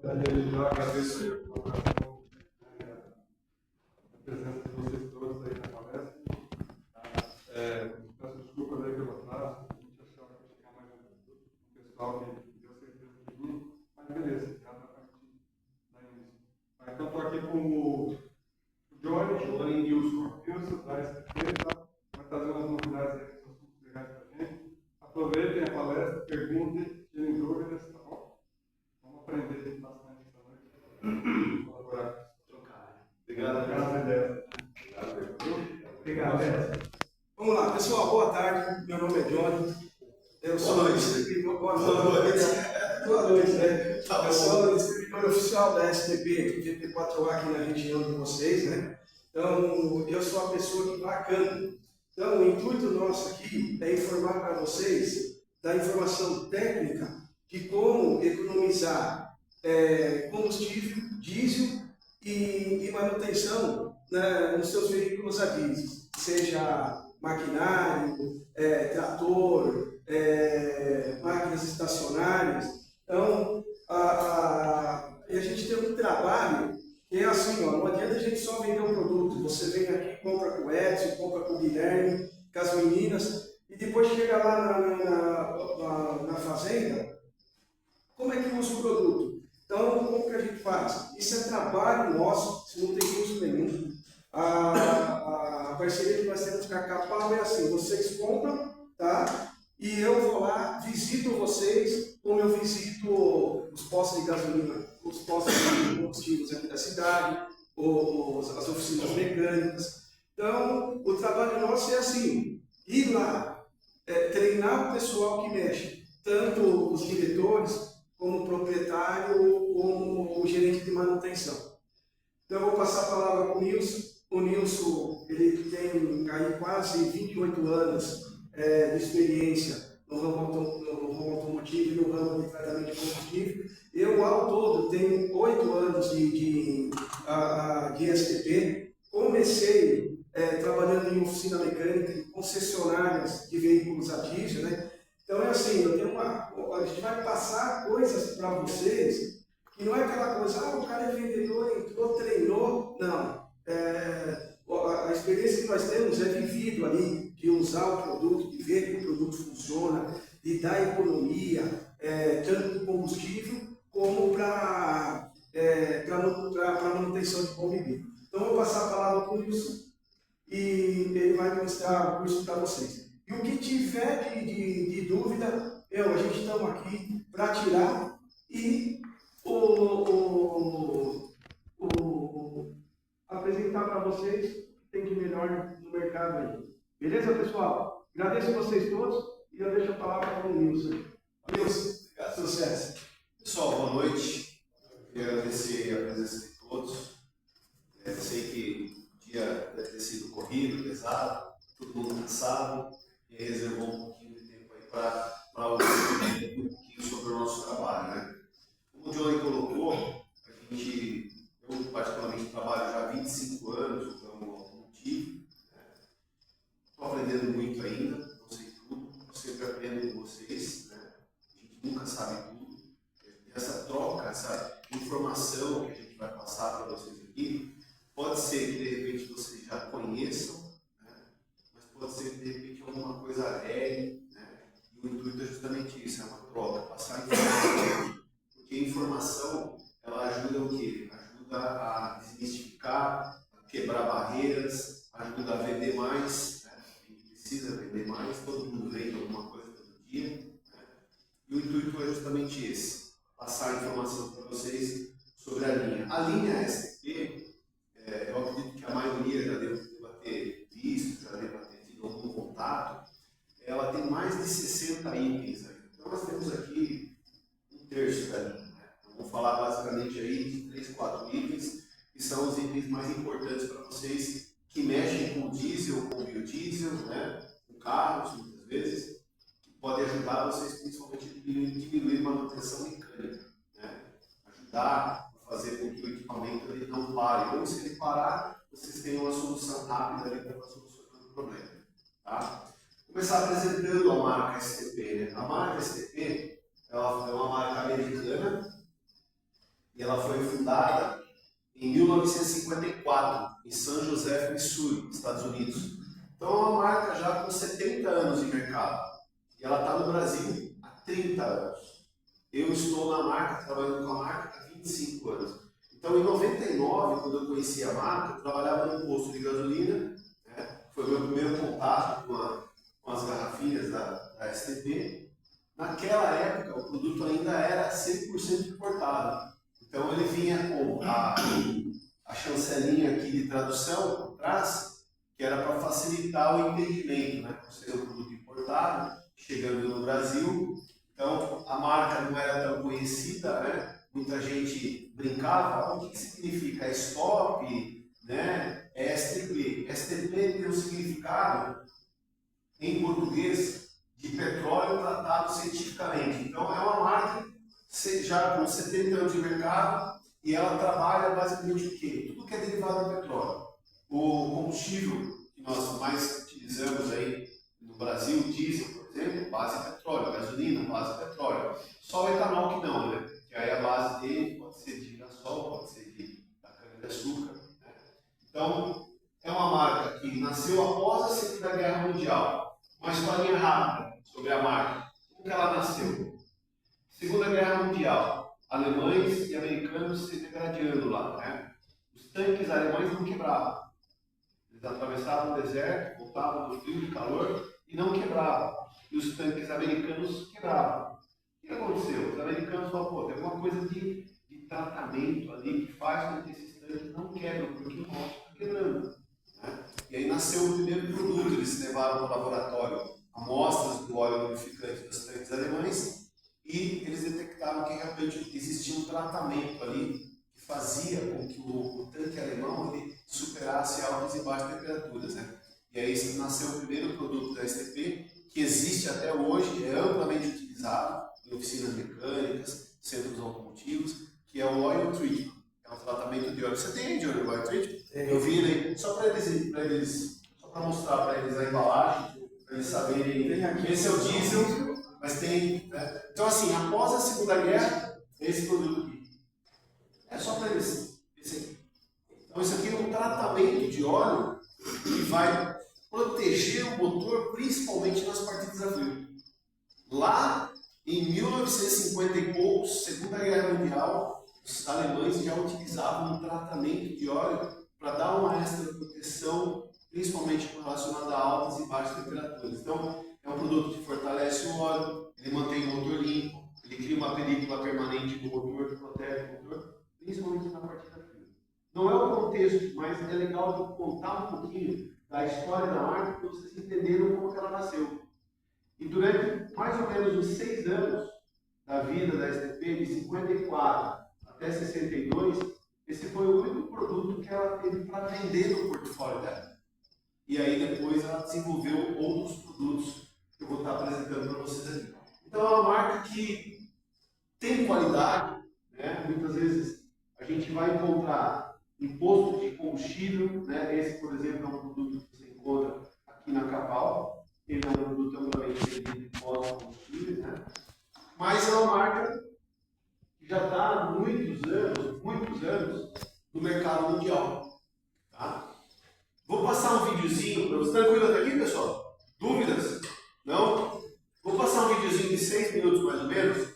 Eu agradeço aí a colaboração, a presença de vocês todos aí na palestra. Peço desculpas aí pelo atraso, a gente achava que ia chegar mais um pessoal que deu certeza de mim, mas beleza, já dá para a gente dar início. Então, estou aqui com o Johnny Nilson da SPT, tá? Vai trazer umas novidades aí que são super legais para a gente. Aproveitem a palestra, perguntem, tirem dúvidas, tá bom? Vamos aprender bastante essa noite. Colaborar. Obrigado pelas ideias. Obrigado. Vamos lá, pessoal, boa tarde. Meu nome é Johnny. Eu sou distribuidor. Boa noite. Boa noite, né? Eu sou distribuidor oficial da STP, GP4A aqui na região de vocês, né? Então, eu sou a pessoa que bacana. Então, o intuito nosso aqui é informar para vocês da informação técnica de como economizar combustível, diesel e manutenção, né, nos seus veículos a diesel, seja maquinário, trator, máquinas estacionárias. Então, a gente tem um trabalho que é assim, ó, não adianta a gente só vender um produto. Você vem aqui, compra com o Edson, compra com o Guilherme, com as meninas, e depois chega lá na fazenda, como é que usa o produto? Então, como que a gente faz? Isso é trabalho nosso, isso não tem custo nenhum. A parceria que nós temos com a Capal é assim, vocês compram, tá? E eu vou lá, visito vocês, como eu visito os postos de gasolina, os postos de combustíveis aqui da cidade, as oficinas mecânicas. Então, o trabalho nosso é assim, ir lá, treinar o pessoal que mexe, tanto os diretores, como proprietário, como o gerente de manutenção. Então, eu vou passar a palavra para o Nilson. O Nilson, ele tem aí quase 28 anos de experiência no ramo automotivo e no ramo de tratamento de combustível. Eu, ao todo, tenho 8 anos de STP. Comecei trabalhando em oficina mecânica, em concessionárias de veículos a diesel, né? Então é assim, a gente vai passar coisas para vocês que não é aquela coisa, o cara é vendedor, entrou, treinou. Não. A experiência que nós temos é vivido ali, de usar o produto, de ver que o produto funciona, de dar economia, tanto do combustível como para manutenção de bom bebê. Então, eu vou passar a palavra para o Wilson e ele vai ministrar o curso para vocês. E o que tiver de dúvida, a gente estamos aqui para tirar e apresentar para vocês o que tem de melhor no mercado aí. Beleza, pessoal? Agradeço vocês todos e eu deixo a palavra para o Nilson. Nilson, sucesso. Pessoal, boa noite. Queria agradecer a presença de todos. Sei que o dia deve ter sido corrido, pesado, todo mundo cansado, e reservou um pouquinho de tempo aí para ouvir um pouquinho sobre o nosso trabalho, né? Como o Johnny colocou, eu particularmente trabalho já há 25 anos no ramo automotivo. Estou aprendendo muito ainda, não sei tudo, eu sempre aprendo com vocês, né? A gente nunca sabe tudo. Essa troca, essa informação que a gente vai passar para vocês aqui, pode ser que de repente vocês já conheçam, né? Mas pode ser que de repente alguma coisa agregue, né? E o intuito é justamente isso, é uma troca, passar informação. Porque a informação, ela ajuda o quê? Ajuda a desmistificar, a quebrar barreiras, ajuda a vender mais, né? A gente precisa vender mais, todo mundo vende alguma coisa todo dia, né? E o intuito é justamente esse, passar a informação para vocês sobre a linha. A linha STP, eu acredito que a maioria já deva ter visto, já deva ter tido algum contato. Ela tem mais de 60 itens. Então nós temos aqui um terço da linha, né? Então, vou falar basicamente aí de 3, 4 itens, que são os itens mais importantes para vocês que mexem com diesel, com biodiesel, né? Com carros, muitas vezes, que podem ajudar vocês principalmente a diminuir manutenção mecânica, né? Ajudar a fazer com que o equipamento ele não pare, ou se ele parar, vocês tenham uma solução rápida ali para estar solucionando o problema. Tá? Vou começar apresentando a marca STP, né? A marca STP ela é uma marca americana e ela foi fundada em 1954, em São José, Missouri, Estados Unidos. Então é uma marca já com 70 anos de mercado. E ela está no Brasil há 30 anos. Eu estou na marca, trabalhando com a marca há 25 anos. Então em 99, quando eu conheci a marca, eu trabalhava num posto de gasolina, né? Foi o meu primeiro contato com as garrafinhas da STP. Naquela época, o produto ainda era 100% importado. Então ele vinha com a chancelinha aqui de tradução por trás, que era para facilitar o entendimento, né? Por ser um produto importado, chegando no Brasil. Então a marca não era tão conhecida, né? Muita gente brincava, o que significa? É stop, né? É STP. STP tem um significado em português de petróleo tratado cientificamente. Então é uma marca já com 70 anos de mercado e ela trabalha basicamente o quê? Tudo que é derivado do petróleo. O combustível que nós mais utilizamos aí no Brasil, diesel, por exemplo, base petróleo, gasolina, base petróleo. Só o etanol que não, né? Que aí a base dele pode ser de girassol, pode ser da cana-de-açúcar. Né? Então é uma marca que nasceu após a Segunda Guerra Mundial. Uma historinha rápida sobre a marca. Como que ela nasceu? Segunda Guerra Mundial. Alemães e americanos se degradando lá. Né? Os tanques alemães não quebravam. Eles atravessavam o deserto, voltavam do frio e calor e não quebravam. E os tanques americanos quebravam. O que aconteceu? Os americanos falaram, pô, tem alguma coisa de tratamento ali que faz com que esses tanques não quebrem, porque o nosso está quebrando. Né? E aí nasceu o primeiro produto, eles levaram para o laboratório amostras do óleo lubrificante dos tanques alemães e eles detectaram que realmente existia um tratamento ali que fazia com que o tanque alemão ele superasse altas e baixas temperaturas. Né? E aí nasceu o primeiro produto da STP, que existe até hoje, é amplamente utilizado em oficinas mecânicas, centros automotivos, que é o Oil Treatment. É um tratamento de óleo. Você tem aí, Johnny, o Oil Treatment? Eu vi ele só para eles, só para mostrar para eles a embalagem, para eles saberem. Esse é o diesel, mas tem. Né? Então, assim, após a Segunda Guerra, esse produto aqui. É só para eles. Esse aqui. Então, isso aqui é um tratamento de óleo que vai proteger o motor, principalmente nas partidas a frio. Lá em 1950 e poucos, Segunda Guerra Mundial, os alemães já utilizavam um tratamento de óleo para dar uma extra proteção, principalmente relacionada a altas e baixas temperaturas. Então, é um produto que fortalece o óleo, ele mantém o motor limpo, ele cria uma película permanente no motor que protege o motor, principalmente na partida fria. Não é o contexto, mas é legal de contar um pouquinho da história da marca para vocês entenderem como ela nasceu. E durante mais ou menos os 6 anos da vida da STP, de 54 até 62, esse foi o único produto que ela teve para vender no portfólio dela. E aí depois ela desenvolveu outros produtos que eu vou estar apresentando para vocês aqui. Então é uma marca que tem qualidade, né? Muitas vezes a gente vai encontrar em posto de combustível, né? Esse, por exemplo, é um produto que você encontra aqui na Cabal. Ele é um produto amplamente vendido em postos de combustível, né? Mas é uma marca que já está há muitos anos no mercado mundial. Tá? Vou passar um videozinho para vocês. Tranquilo até aqui, pessoal? Dúvidas? Não? Vou passar um videozinho de 6 minutos mais ou menos.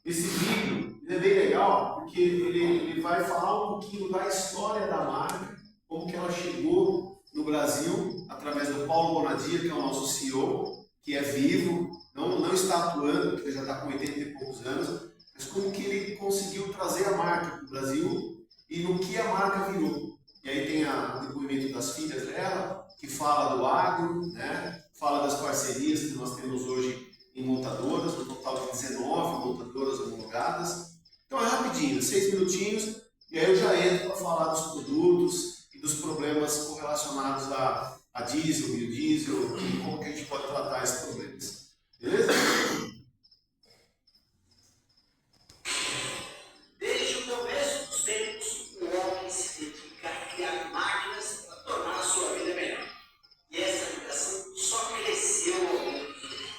Esse vídeo é bem legal porque ele vai falar um pouquinho da história da marca, como que ela chegou no Brasil, através do Paulo Bonadia, que é o nosso CEO, que é vivo, não está atuando, porque ele já está com 80 e poucos anos, mas como que ele conseguiu trazer a marca para o Brasil e no que a marca virou. E aí tem o depoimento das filhas dela, que fala do agro, né? Fala das parcerias que nós temos hoje em montadoras, no total de 19 montadoras homologadas. Então é rapidinho, 6 minutinhos, e aí eu já entro para falar dos produtos e dos problemas correlacionados a diesel, biodiesel, e como que a gente pode tratar esses problemas. Beleza? Desde o começo dos tempos, o homem se dedica a criar máquinas para tornar a sua vida melhor. E essa ligação só cresceu ao longo do tempo.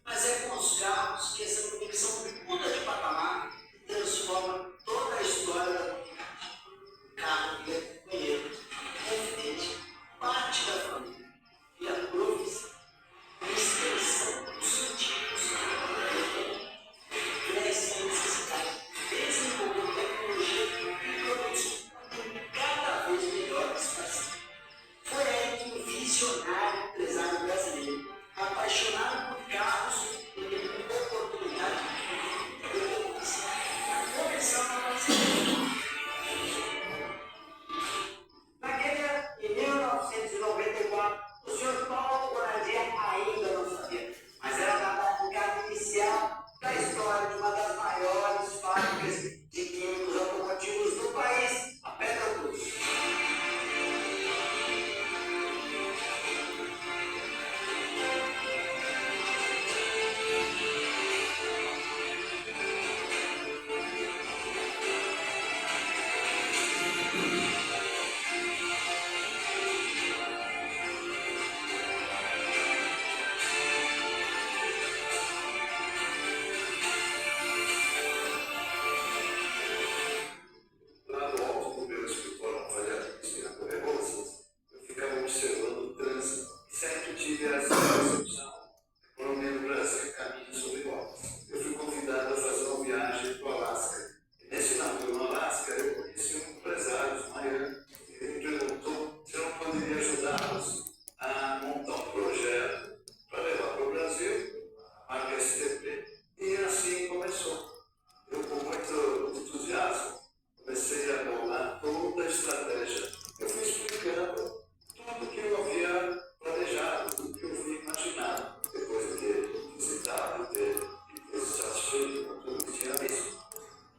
Mas é com os carros que essa conexão muda de patamar e transforma toda a história Naquele ano, em 1994, o senhor Paulo Bonadia ainda não sabia, mas era a data inicial da história de uma das maiores fábricas de químicos automotivos do país, a Petrobras. Lá no alto do meu escritório, trabalhando na Correia Bolsas, eu ficava observando o trânsito e sempre tive essa percepção. A economia do Brasil caminha sobre rodas. Eu fui convidado a fazer uma viagem para o Alasca. E nesse navio no Alasca, eu conheci um empresário de Miami. Ele me perguntou se eu não poderia ajudá-los a montar um projeto para levar para o Brasil a marca STP. E assim começou. Eu, com muito entusiasmo, comecei a bolar toda a estratégia. Eu fui explicando tudo que eu havia planejado, tudo que eu havia imaginado, depois de ter visitado e ter se satisfeito com tudo que tinha visto.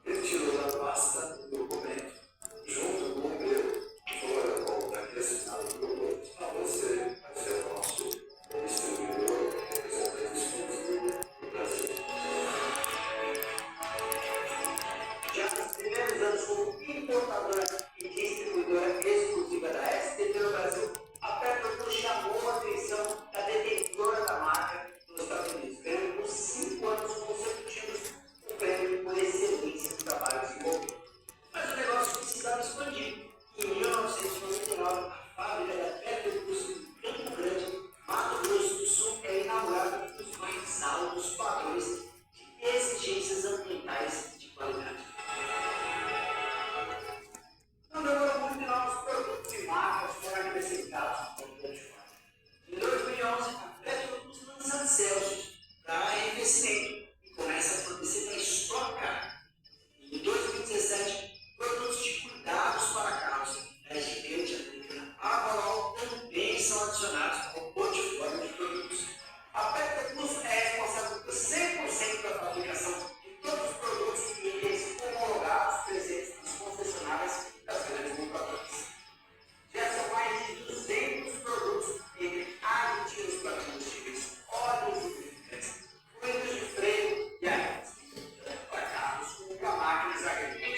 Ele tirou da pasta o documento, junto com o meu, e falou: olha, bom, está aqui assinado o documento. Você vai ser o nosso distribuidor, representante exclusivo do Brasil. Já nos primeiros anos como importadora e distribuidora exclusiva da STP no Brasil, a Petrobras chamou a atenção da detentora da marca nos Estados Unidos, ganhando por 5 anos consecutivos o prêmio por excelência do trabalho desenvolvido. Mas o negócio precisava expandir. Em 1999, a fábrica da Petrobras em Campo Grande, Mato Grosso do Sul, é inaugurada com os mais altos padrões de exigências ambientais e de qualidade. Não demorou muito e novos produtos e marcas foram acrescentados no portfólio. Em 2011, a Petrobras lança Celsius para arrefecimento e começa a fornecer para estocar. Em 2017, produtos de cuidados para carros, a SGT e a americana Avalon também são adicionados ao portfólio de produtos. A Petrobras é responsável por 100% da fabricação de todos os produtos e itens homologados presentes nas concessionárias das grandes montadoras. Já são mais de 200 produtos entre aditivos para combustíveis, óleos lubrificantes, fluidos de freio e aéreos, para carros como para máquinas agrícolas.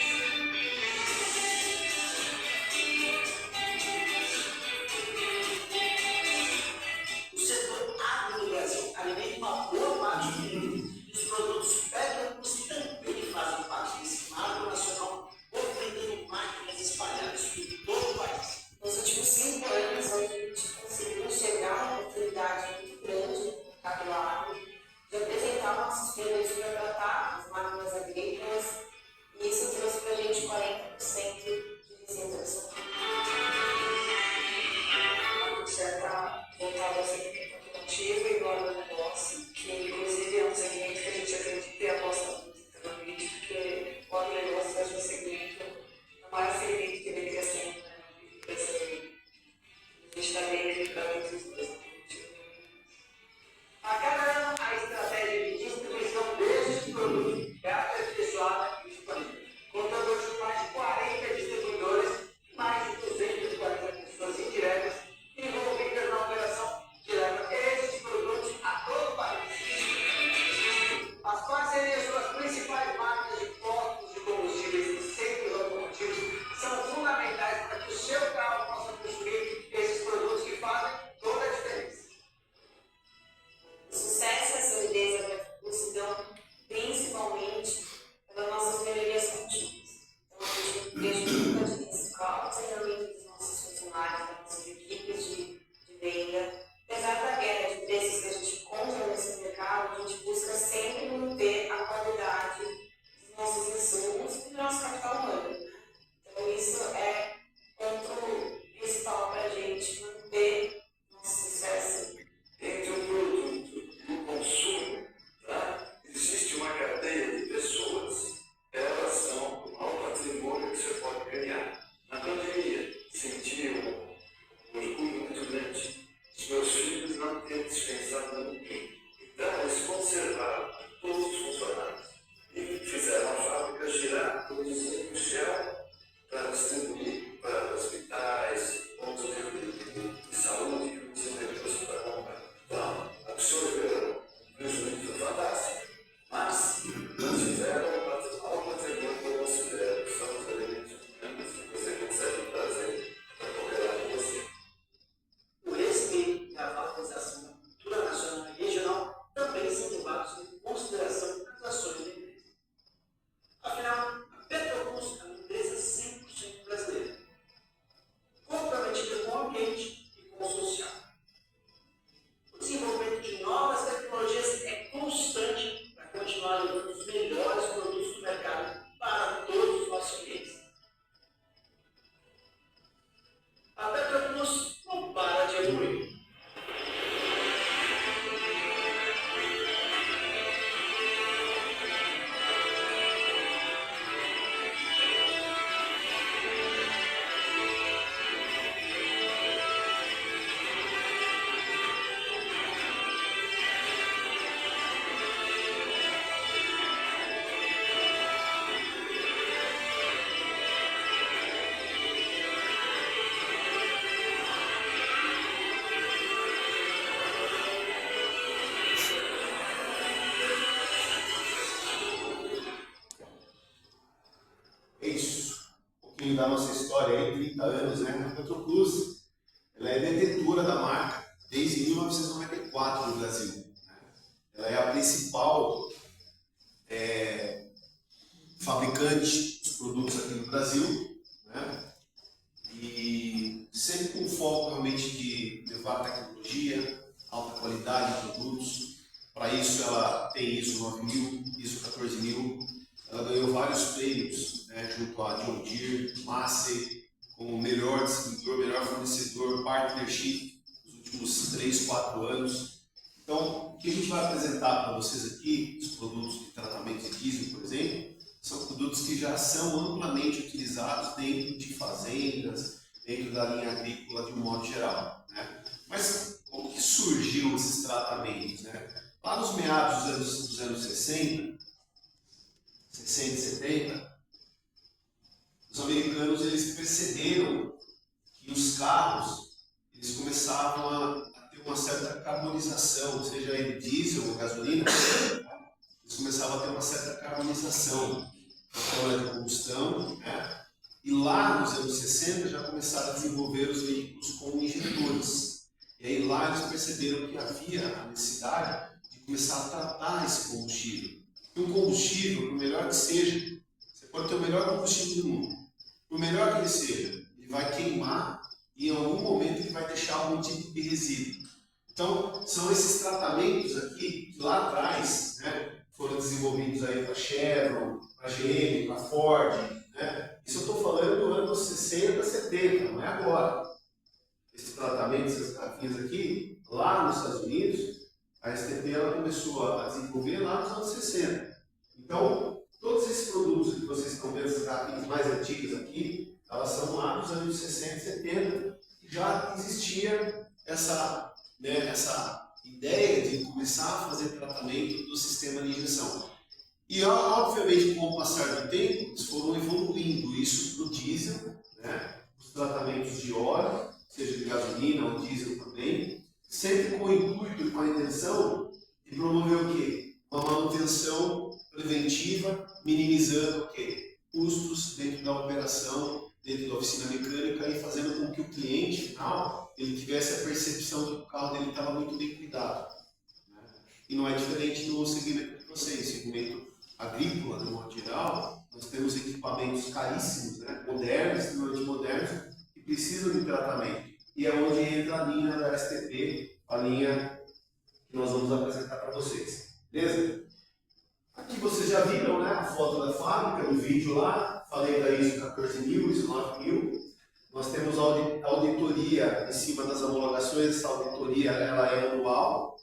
O setor agro do Brasil alimenta uma boa parte do mundo e os produtos Petrobras também fazem parte desse marco nacional, movimentando máquinas espalhadas por todo o país. Nos últimos 5 anos, a gente conseguiu chegar a uma oportunidade muito grande no mercado agro de apresentar nossos produtos para tratar as máquinas agrícolas, e isso trouxe para a gente 40% de visitação. A certa voltada ao segmento automotivo e do agronegócio, que inclusive é um segmento que a gente acredita e aposta muito internamente, porque o agronegócio é um segmento, o maior segmento que vem crescendo, né? A gente está bem equilibrado entre os dois. A cada ano, a estratégia de distribuição destes produtos é aperfeiçoada e disponível, contando hoje com mais de 40 distribuidores e mais de 240 pessoas indiretas envolvidas na operação que leva esses produtos a todo o país. As parcerias com as principais marcas de postos de combustíveis e centros automotivos são fundamentais para que o seu carro possa consumir esses produtos que fazem toda a diferença. O sucesso e a solidez da Petrobras se dão principalmente pelas nossas melhorias contínuas. Então, a gente É isso. Um pouquinho da nossa história aí, 30 anos, né? A Petroplus, ela é detentora da marca desde 1994 no Brasil. Né? Ela é a principal fabricante dos produtos aqui no Brasil, né? E sempre com foco realmente de levar tecnologia, alta qualidade de produtos. Para isso ela tem ISO 9000, ISO 14000, ela ganhou vários prêmios, né, junto a John Deere, Massey, como melhor distribuidor, melhor fornecedor, partnership nos últimos 3, 4 anos. Então, o que a gente vai apresentar para vocês aqui, os produtos de tratamento de diesel, por exemplo, são produtos que já são amplamente utilizados dentro de fazendas, dentro da linha agrícola de um modo geral. Né? Mas como que surgiu esses tratamentos? Né? Lá nos meados dos anos 60 e 70, os americanos eles perceberam que os carros eles começavam a ter uma certa carbonização, seja ele diesel ou gasolina, eles começavam a ter uma certa carbonização da forma de combustão, né? E lá nos anos 60 já começaram a desenvolver os veículos com injetores. E aí lá eles perceberam que havia a necessidade de começar a tratar esse combustível. E um combustível, por melhor que seja, você pode ter o melhor combustível do mundo, por melhor que ele seja, ele vai queimar e em algum momento ele vai deixar algum tipo de resíduo. Então, são esses tratamentos aqui que lá atrás, né, foram desenvolvidos aí para Chevron, para GM, para Ford, né? Isso eu estou falando do ano 60, 70, não é agora. Esse tratamento, essas garrafinhas aqui, lá nos Estados Unidos, a STP ela começou a desenvolver lá nos anos 60. Então, todos esses produtos que vocês estão vendo, essas garrafinhas mais antigas aqui, elas são lá nos anos 60 e 70, e já existia essa ideia de começar a fazer tratamento do sistema de injeção. E, obviamente, com o passar do tempo, eles foram evoluindo isso para o diesel, né? Os tratamentos de óleo, seja de gasolina ou diesel também, sempre com o intuito e com a intenção de promover o quê? Uma manutenção preventiva, minimizando o quê? Custos dentro da operação, dentro da oficina mecânica e fazendo com que o cliente final ele tivesse a percepção de que o carro dele estava muito bem cuidado. Né? E não é diferente no segmento de vocês, segmento agrícola, de modo geral, nós temos equipamentos caríssimos, né? Modernos, extremamente modernos, que precisam de tratamento. E é onde entra a linha da STP, a linha que nós vamos apresentar para vocês. Beleza? Aqui vocês já viram, né, a foto da fábrica, o vídeo lá, falei da ISO 14000, ISO 9000. Nós temos a auditoria em cima das homologações, essa auditoria ela é anual,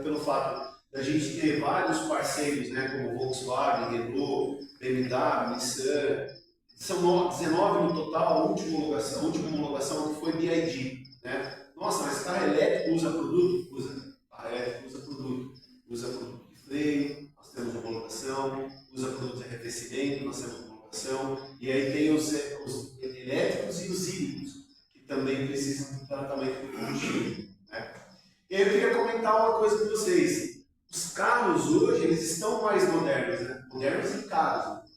pelo fato da gente ter vários parceiros, né, como Volkswagen, Renault, BMW, Nissan. São 19 no total, a última homologação que foi BID. Né? Nossa, mas carro elétrico usa produto? Usa. Carro elétrico usa produto. Usa produto de freio, nós temos homologação. Usa produto de arrefecimento, nós temos homologação. E aí tem os elétricos e os híbridos, que também precisam de tratamento de combustível. Né? E aí eu queria comentar uma coisa com vocês. Os carros hoje, eles estão mais modernos, né? Modernos e caros.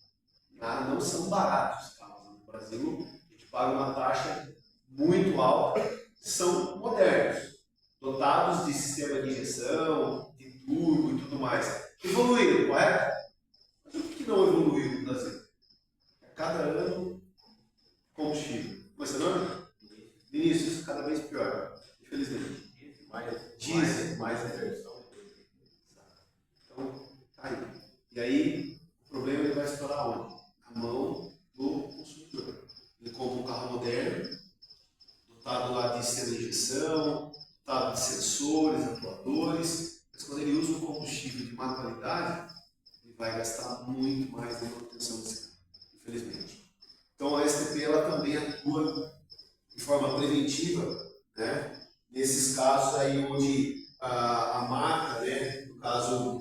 Né? Não são baratos os carros. No Brasil, a gente paga uma taxa muito alta. São modernos, dotados de sistema de injeção, de turbo e tudo mais. Evoluíram, correto? Mas o que não evoluiu no Brasil? A cada ano, combustível. Como é seu nome? Vinícius, cada vez pior, infelizmente. Mais inversão. Então, tá aí. E aí, o problema ele vai estourar onde? Na mão do consumidor. Ele compra um carro moderno, dotado lá de sistema de injeção, dotado de sensores, atuadores, mas quando ele usa um combustível de má qualidade, ele vai gastar muito mais na manutenção desse carro, infelizmente. Então, a STP ela também atua de forma preventiva, né? Nesses casos aí onde a marca, né, no caso,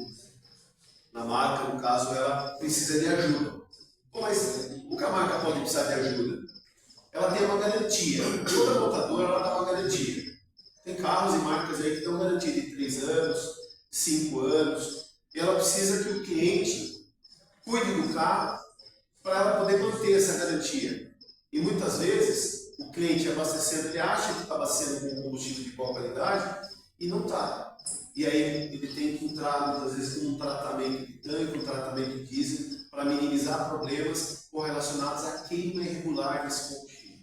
ela precisa de ajuda. Bom, mas o que a marca pode precisar de ajuda? Ela tem uma garantia. Toda montadora ela dá uma garantia. Tem carros e marcas aí que dão garantia de 3 anos, 5 anos. E ela precisa que o cliente cuide do carro para ela poder manter essa garantia. E muitas vezes, o cliente abastecendo, ele acha que está abastecendo com um combustível de boa qualidade e não está. E aí ele tem que entrar, muitas vezes, com um tratamento de tanque, um tratamento de diesel, para minimizar problemas correlacionados à queima irregular desse combustível.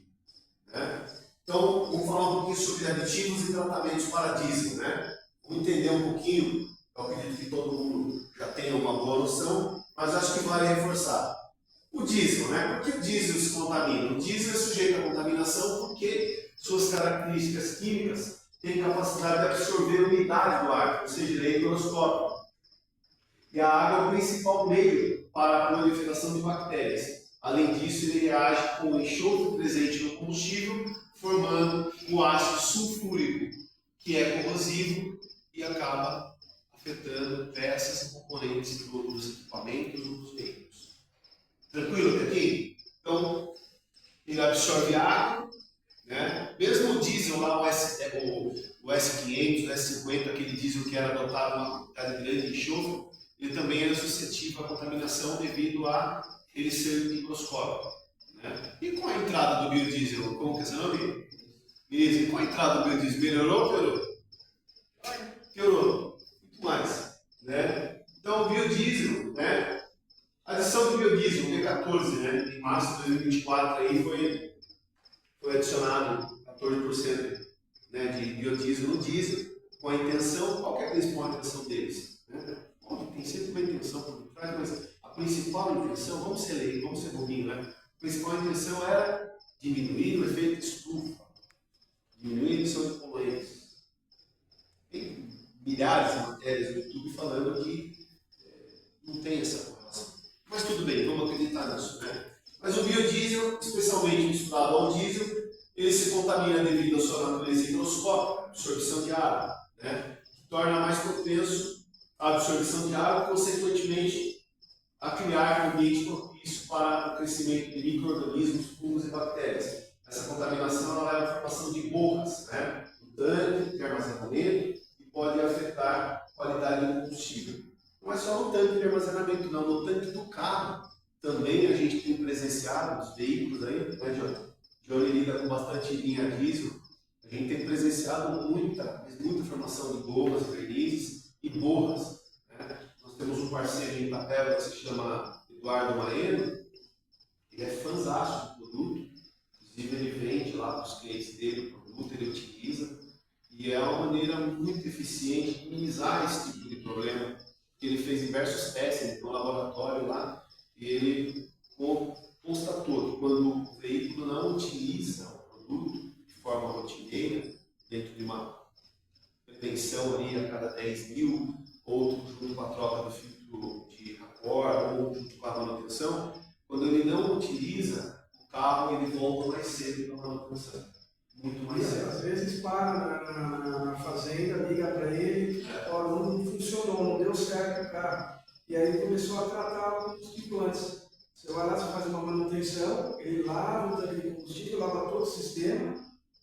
Né? Então, vamos falar um pouquinho sobre aditivos e tratamentos para diesel. Né? Vamos entender um pouquinho, eu acredito que todo mundo já tenha uma boa noção, mas acho que vale reforçar. O diesel, né? Por que o diesel se contamina? O diesel é sujeito à contaminação porque suas características químicas têm capacidade de absorver a umidade do ar, ou seja, ele é higroscópico. E a água é o principal meio para a proliferação de bactérias. Além disso, ele reage com o enxofre presente no combustível, formando o ácido sulfúrico, que é corrosivo e acaba afetando peças e componentes dos equipamentos ou dos veículos. Tranquilo até aqui? Então, ele absorve água, né? Mesmo o diesel lá, o S500, o S50, aquele diesel que era dotado uma quantidade grande de enxofre, ele também era suscetível à contaminação devido a ele ser higroscópico. Né? E com a entrada do biodiesel, como que é seu nome? Beleza, e com a entrada do biodiesel, melhorou ou piorou? Piorou, muito mais. Né? Então, o biodiesel, né? A adição do biodiesel, o B14, né? Em março de 2024, aí foi adicionado 14%, né, de biodiesel no diesel, com a intenção, qual que é a principal intenção deles? Né? Tem sempre uma intenção por trás, mas a principal intenção, vamos ser bobinho, né? A principal intenção era diminuir o efeito de estufa, diminuir a emissão de poluentes. Tem milhares de matérias no YouTube falando que não tem essa correlação. Mas tudo bem, vamos acreditar nisso, né? Mas o biodiesel, especialmente misturado ao diesel, ele se contamina devido à sua natureza higroscópica, absorção de água, né? Que torna mais propenso à absorção de água, consequentemente a criar um ambiente propício para o crescimento de micro-organismos, fungos e bactérias. Essa contaminação ela leva à formação de borras, né? No tanque de armazenamento e pode afetar a qualidade do combustível. Não é só no tanque de armazenamento, não, no tanque do carro. Também a gente tem presenciado nos veículos aí, né, Johnny? Johnny lida com bastante linha diesel. A gente tem presenciado muita formação de gomas, vernizes e borras. Né? Nós temos um parceiro em Itapeva que se chama Eduardo Maeno. Ele é fãzaço do produto. Inclusive ele vende lá para os clientes dele o produto, ele utiliza. E é uma maneira muito eficiente de minimizar esse tipo de problema. Ele fez diversos testes no laboratório lá e ele constatou que quando o veículo não utiliza o produto de forma rotineira, dentro de uma prevenção ali a cada 10 mil, ou junto com a troca do filtro de racor, ou junto com a manutenção, quando ele não utiliza o carro, ele volta mais cedo para a manutenção. Muito mais cedo. Às vezes para na fazenda, liga para ele, ó, não funcionou, não deu certo o carro. E aí começou a tratar com os tripulantes. Você vai lá, você faz uma manutenção, ele lava o tanque de combustível, lava todo o sistema,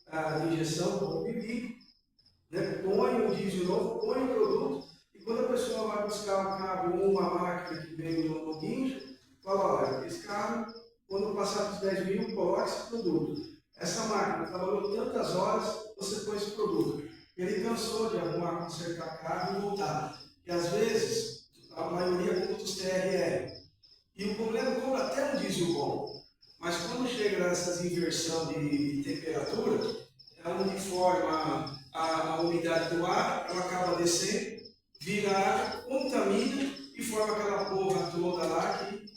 a injeção, o pipi, né? Põe o diesel novo, põe o produto, e quando a pessoa vai buscar um carro ou uma máquina que vem no guincho, fala, olha, esse carro, quando passar dos 10 mil, coloca esse produto. Essa máquina trabalhou tantas horas, você põe esse produto. Ele cansou de arrumar, consertar carro e voltar. E às vezes, a maioria compra os TRR. E o problema compra até um diesel bom. Mas quando chega nessas inversão de temperatura, é onde forma a umidade do ar, ela acaba descendo, vira água, contamina e forma aquela porra toda lá que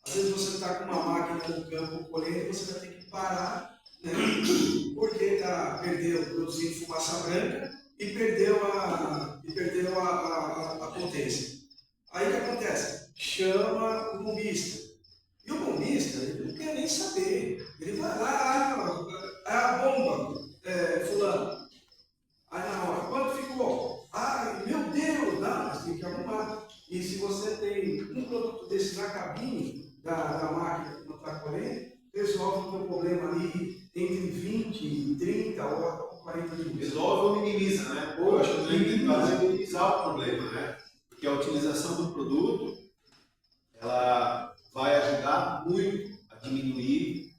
às vezes você está com uma máquina no campo colhendo, você vai ter que parar, né? Porque perdeu, produzindo fumaça branca e perdeu a potência. Aí o que acontece? Chama o bombista. E o bombista, ele não quer nem saber. Ele vai lá, a bomba, fulano. Aí na hora, quanto ficou? Ah, meu Deus, não, mas tem que arrumar. E se você tem um produto desse na cabine da máquina que não está correndo, resolve o teu problema ali entre 20, 30 ou 40 minutos. Resolve ou minimiza, né? Eu acho que o grande caso é minimizar o problema, né? Porque a utilização do produto, ela vai ajudar muito diminuir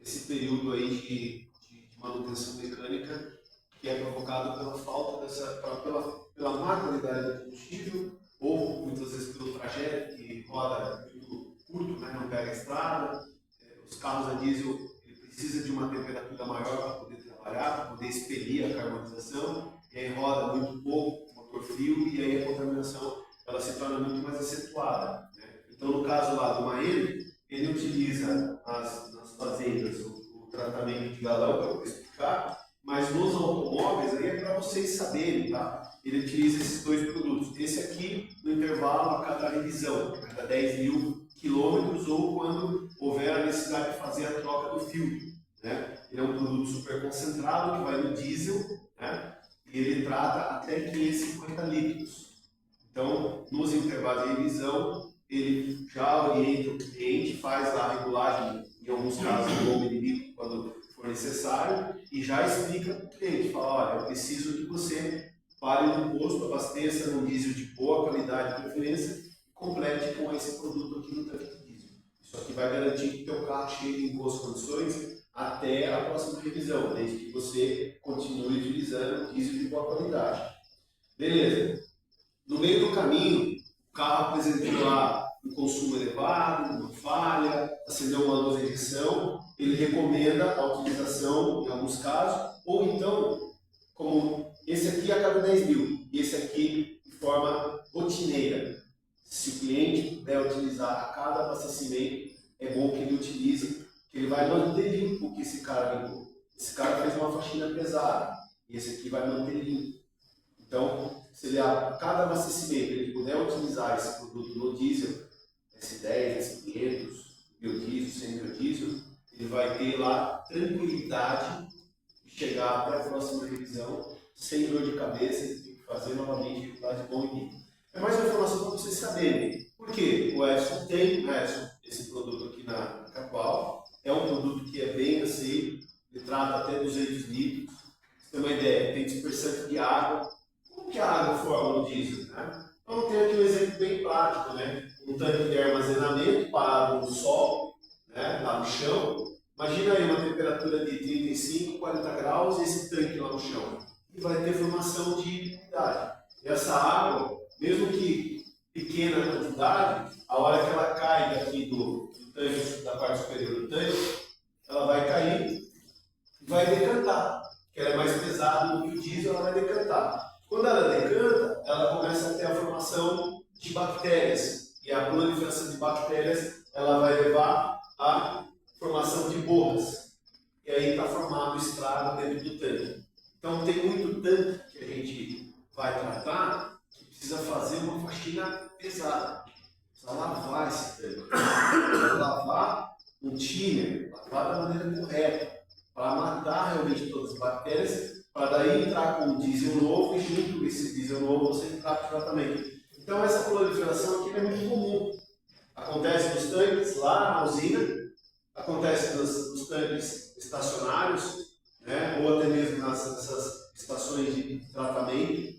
esse período aí de manutenção mecânica que é provocado pela falta pela má qualidade do combustível, ou muitas vezes pelo trajeto que roda muito curto, né, não pega a estrada. Os carros a diesel ele precisa de uma temperatura maior para poder trabalhar, para poder expelir a carbonização, e aí roda muito pouco, motor frio, e aí a contaminação ela se torna muito mais acentuada, né? Então, no caso lá do Maene, ele utiliza nas fazendas o tratamento de galão, que eu vou explicar, mas nos automóveis aí é para vocês saberem, tá? Ele utiliza esses dois produtos. Esse aqui, no intervalo a cada revisão, a cada 10.000 quilômetros, ou quando houver a necessidade de fazer a troca do filtro, né? Ele é um produto super concentrado que vai no diesel, né? E ele trata até 550 litros. Então, nos intervalos de revisão, ele já orienta o cliente, faz a regulagem, em alguns casos, no volume de litro, quando for necessário, e já explica para o cliente, fala, olha, eu preciso que você pare no posto, abasteça num diesel de boa qualidade de preferência, e complete com esse produto aqui no tanque de diesel. Isso aqui vai garantir que o teu carro chegue em boas condições até a próxima revisão, desde que você continue utilizando o diesel de boa qualidade. Beleza. No meio do caminho, o carro apresentou lá um consumo elevado, uma falha, acendeu uma luz de injeção, ele recomenda a utilização em alguns casos, ou então, como esse aqui a cada 10.000, e esse aqui de forma rotineira. Se o cliente puder utilizar a cada abastecimento, é bom que ele utilize, que ele vai manter limpo o que esse cara limpou. Esse cara fez uma faxina pesada, e esse aqui vai manter limpo. Então, se ele a cada abastecimento ele puder utilizar esse produto no diesel, S10, S500, biodiesel, semi-biodiesel, ele vai ter lá tranquilidade de chegar até a próxima revisão sem dor de cabeça, ele tem que fazer novamente dificuldade de bom e limpo. É mais uma informação para vocês saberem. Por quê? O Edson tem, esse produto aqui na Capoal, é um produto que é bem aceito, ele trata até 200 litros. Você tem uma ideia, tem dispersante de água. Como que a água forma no diesel, né? Então tem aqui um exemplo bem prático, né? Um tanque de armazenamento parado no sol, né? Lá no chão. Imagina aí uma temperatura de 35, 40 graus e esse tanque lá no chão. E vai ter formação de umidade. E essa água, mesmo que pequena quantidade, a hora que ela cai daqui do tanque, da parte superior do tanque, ela vai cair e vai decantar. Porque ela é mais pesada do que o diesel, ela vai decantar. Quando ela decanta, ela começa a ter a formação de bactérias. E a proliferação de bactérias ela vai levar à formação de borras. E aí está formado o estrago dentro do tanque. Então tem muito tanque que a gente vai tratar que precisa fazer uma faxina pesada. Precisa lavar esse tanque. Precisa lavar um thinner, lavar da maneira correta, para matar realmente todas as bactérias, para daí entrar com o diesel novo e junto com esse diesel novo você entrar com o tratamento. Então essa proliferação aqui é muito comum. Acontece nos tanques lá na usina, acontece nos tanques estacionários, né, ou até mesmo nessas estações de tratamento.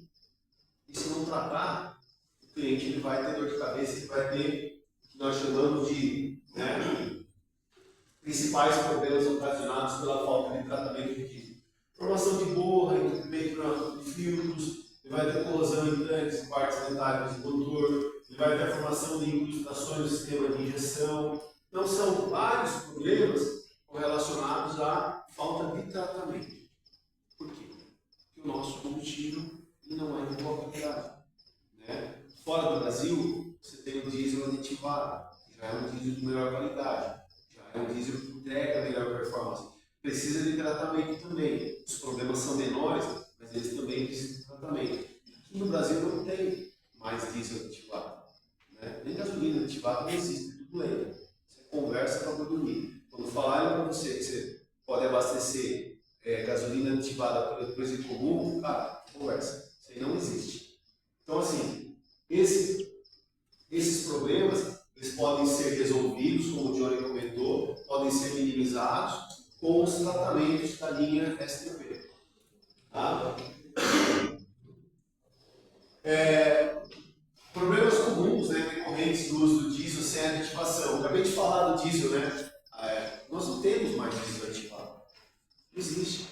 E se não tratar, o cliente ele vai ter dor de cabeça, ele vai ter o que nós chamamos de principais problemas ocasionados pela falta de tratamento de diesel. Formação de borra, entupimento de filtros, ele vai ter corrosão em tanques e partes metálicas do motor, ele vai ter a formação de incrustações no sistema de injeção. Então são vários problemas correlacionados à falta de tratamento. Por quê? Porque o nosso combustível não é de boa qualidade. Né? Fora do Brasil, você tem o diesel aditivado, que já é um diesel de melhor qualidade, já é um diesel que entrega melhor performance. Precisa de tratamento também. Os problemas são menores, mas eles também precisam de tratamento. Aqui no Brasil não tem mais diesel aditivado. Né? Nem gasolina aditivada não existe, é tudo lento. Você conversa para dormir. Quando falarem para você que você pode abastecer gasolina aditivada pelo preço comum, cara, conversa. Isso aí não existe. Então, assim, esses problemas eles podem ser resolvidos, como o Johnny comentou, podem ser minimizados com os tratamentos da linha STP. Tá? Problemas comuns, né, decorrentes do uso do diesel sem aditivação. Acabei de falar do diesel, né? Não existe.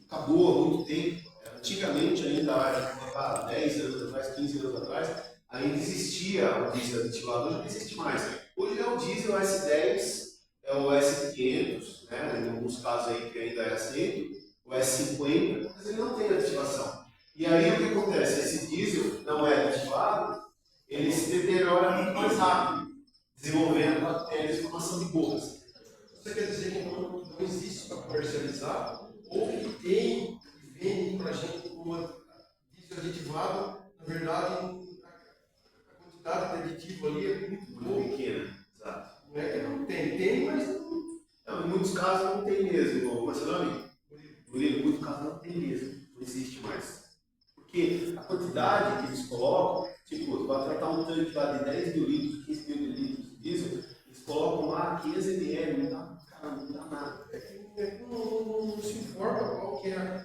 Acabou há muito tempo. Antigamente, ainda 10 anos atrás, 15 anos atrás, ainda existia o diesel aditivado, hoje não existe mais. Hoje é o diesel S10, é o S500, né? Em alguns casos aí que ainda é aceito, o S50, mas ele não tem aditivação. E aí o que acontece? Esse diesel não é aditivado, ele se deteriora muito mais rápido, desenvolvendo bactérias e formação de borras. Você quer dizer que não existe para comercializar, ou que tem e vende para a gente como diesel aditivado, na verdade, a quantidade de aditivo ali é muito Muito pouca. pequena, exato. Não é que não tem, mas não. Não, em muitos casos não tem mesmo, mas seu nome? Murilo, em muitos casos não tem mesmo, não existe mais. Porque a quantidade que eles colocam, tipo, vai tratar um tanque lá de 10 mil litros, 15 mil litros de diesel, eles colocam lá 500 ml, não dá, cara, não dá nada. Não se informa qual que é a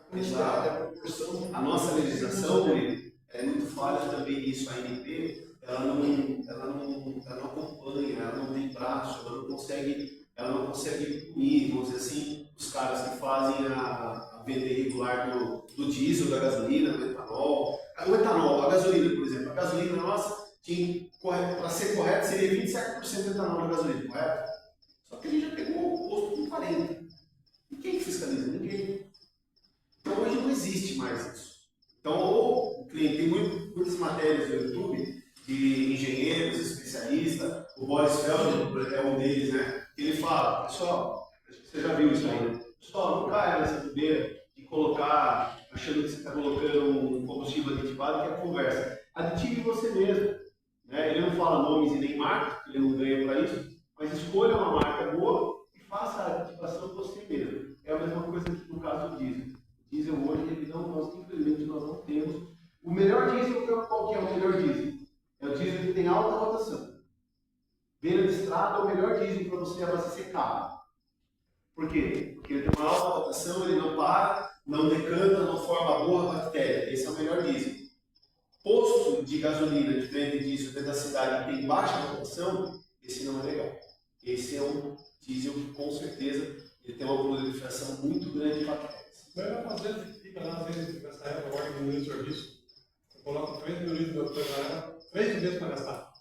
quantidade, a proporção. A nossa legislação, Murilo, é muito falha também nisso, a ANP, ela não acompanha, ela não tem braço, ela não consegue punir, vamos dizer assim, os caras que fazem a venda irregular do diesel, da gasolina, do etanol. O etanol, a gasolina, por exemplo, a gasolina nossa, para ser correto, seria 27% de etanol na gasolina, correto? Só que ele já pegou o posto com 40%. E quem fiscaliza? Ninguém. Então hoje não existe mais isso. Então, ou o cliente tem muitas matérias no YouTube de engenheiros, especialistas, o Boris Feldman é um deles, né? Ele fala, pessoal, acho que você já viu isso aí, né? Pessoal, não caia nessa bobeira de colocar, achando que você está colocando um combustível aditivado, que é conversa. Aditive você mesmo. Né? Ele não fala nomes e nem marcas, porque ele não ganha para isso, mas escolha uma marca boa e faça a aditivação você mesmo. É a mesma coisa que no caso do diesel. O diesel hoje, infelizmente, nós não temos. O melhor diesel, qual que é o melhor diesel? É o diesel que tem alta rotação. Beira de estrada é o melhor diesel para você abastecer carro. Por quê? Porque ele tem uma alta rotação, ele não para, não decanta, não forma borra bactéria. Esse é o melhor diesel. Posto de gasolina de vende diesel dentro da cidade que tem baixa rotação, esse não é legal. Esse é um diesel que com certeza ele tem uma proliferação muito grande de bactérias. Melhor fazer que fica lá, às vezes, nessa época agora que não tem serviço. Eu coloco 3 mil litros de gasolina, 3 meses para gastar.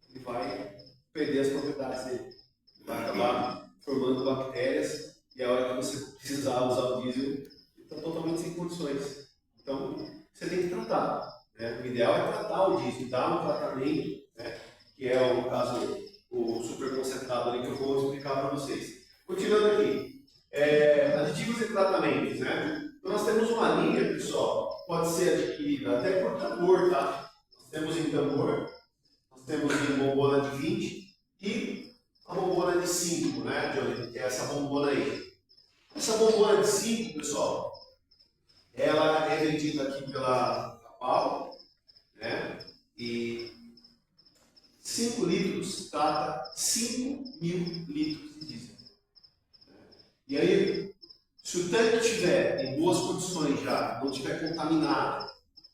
Ele vai perder as propriedades dele. Ele vai acabar formando bactérias e a hora que você precisar usar o diesel, ele está totalmente sem condições. Então, você tem que tratar. Né? O ideal é tratar o diesel, dar um tratamento, né? Que é, no caso, o super concentrado ali que eu vou explicar para vocês. Continuando aqui. Aditivos e tratamentos, né? Então nós temos uma linha, pessoal, pode ser adquirida até por tambor, tá? Nós temos em tambor, nós temos em bombona de 20 e a bombona de 5, né, Johnny? Que é essa bombona aí. Essa bombona de 5, pessoal, ela é vendida aqui pela Capal, né? E 5 litros trata 5 mil litros de diesel. E aí, se o tanque estiver em boas condições já, não estiver contaminado,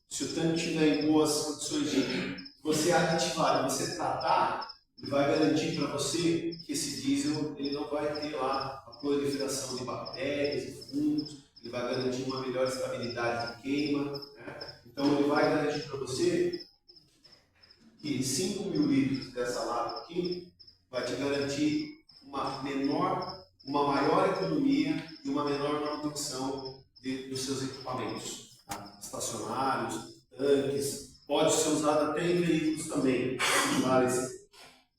se o tanque estiver em boas condições de você aditivar e você tratar, ele vai garantir para você que esse diesel ele não vai ter lá a proliferação de bactérias e fungos, ele vai garantir uma melhor estabilidade de queima. Né? Então, ele vai garantir para você que 5 mil litros dessa lata aqui vai te garantir uma maior economia e uma menor manutenção dos seus equipamentos, tá? Estacionários, tanques, pode ser usado até em veículos também.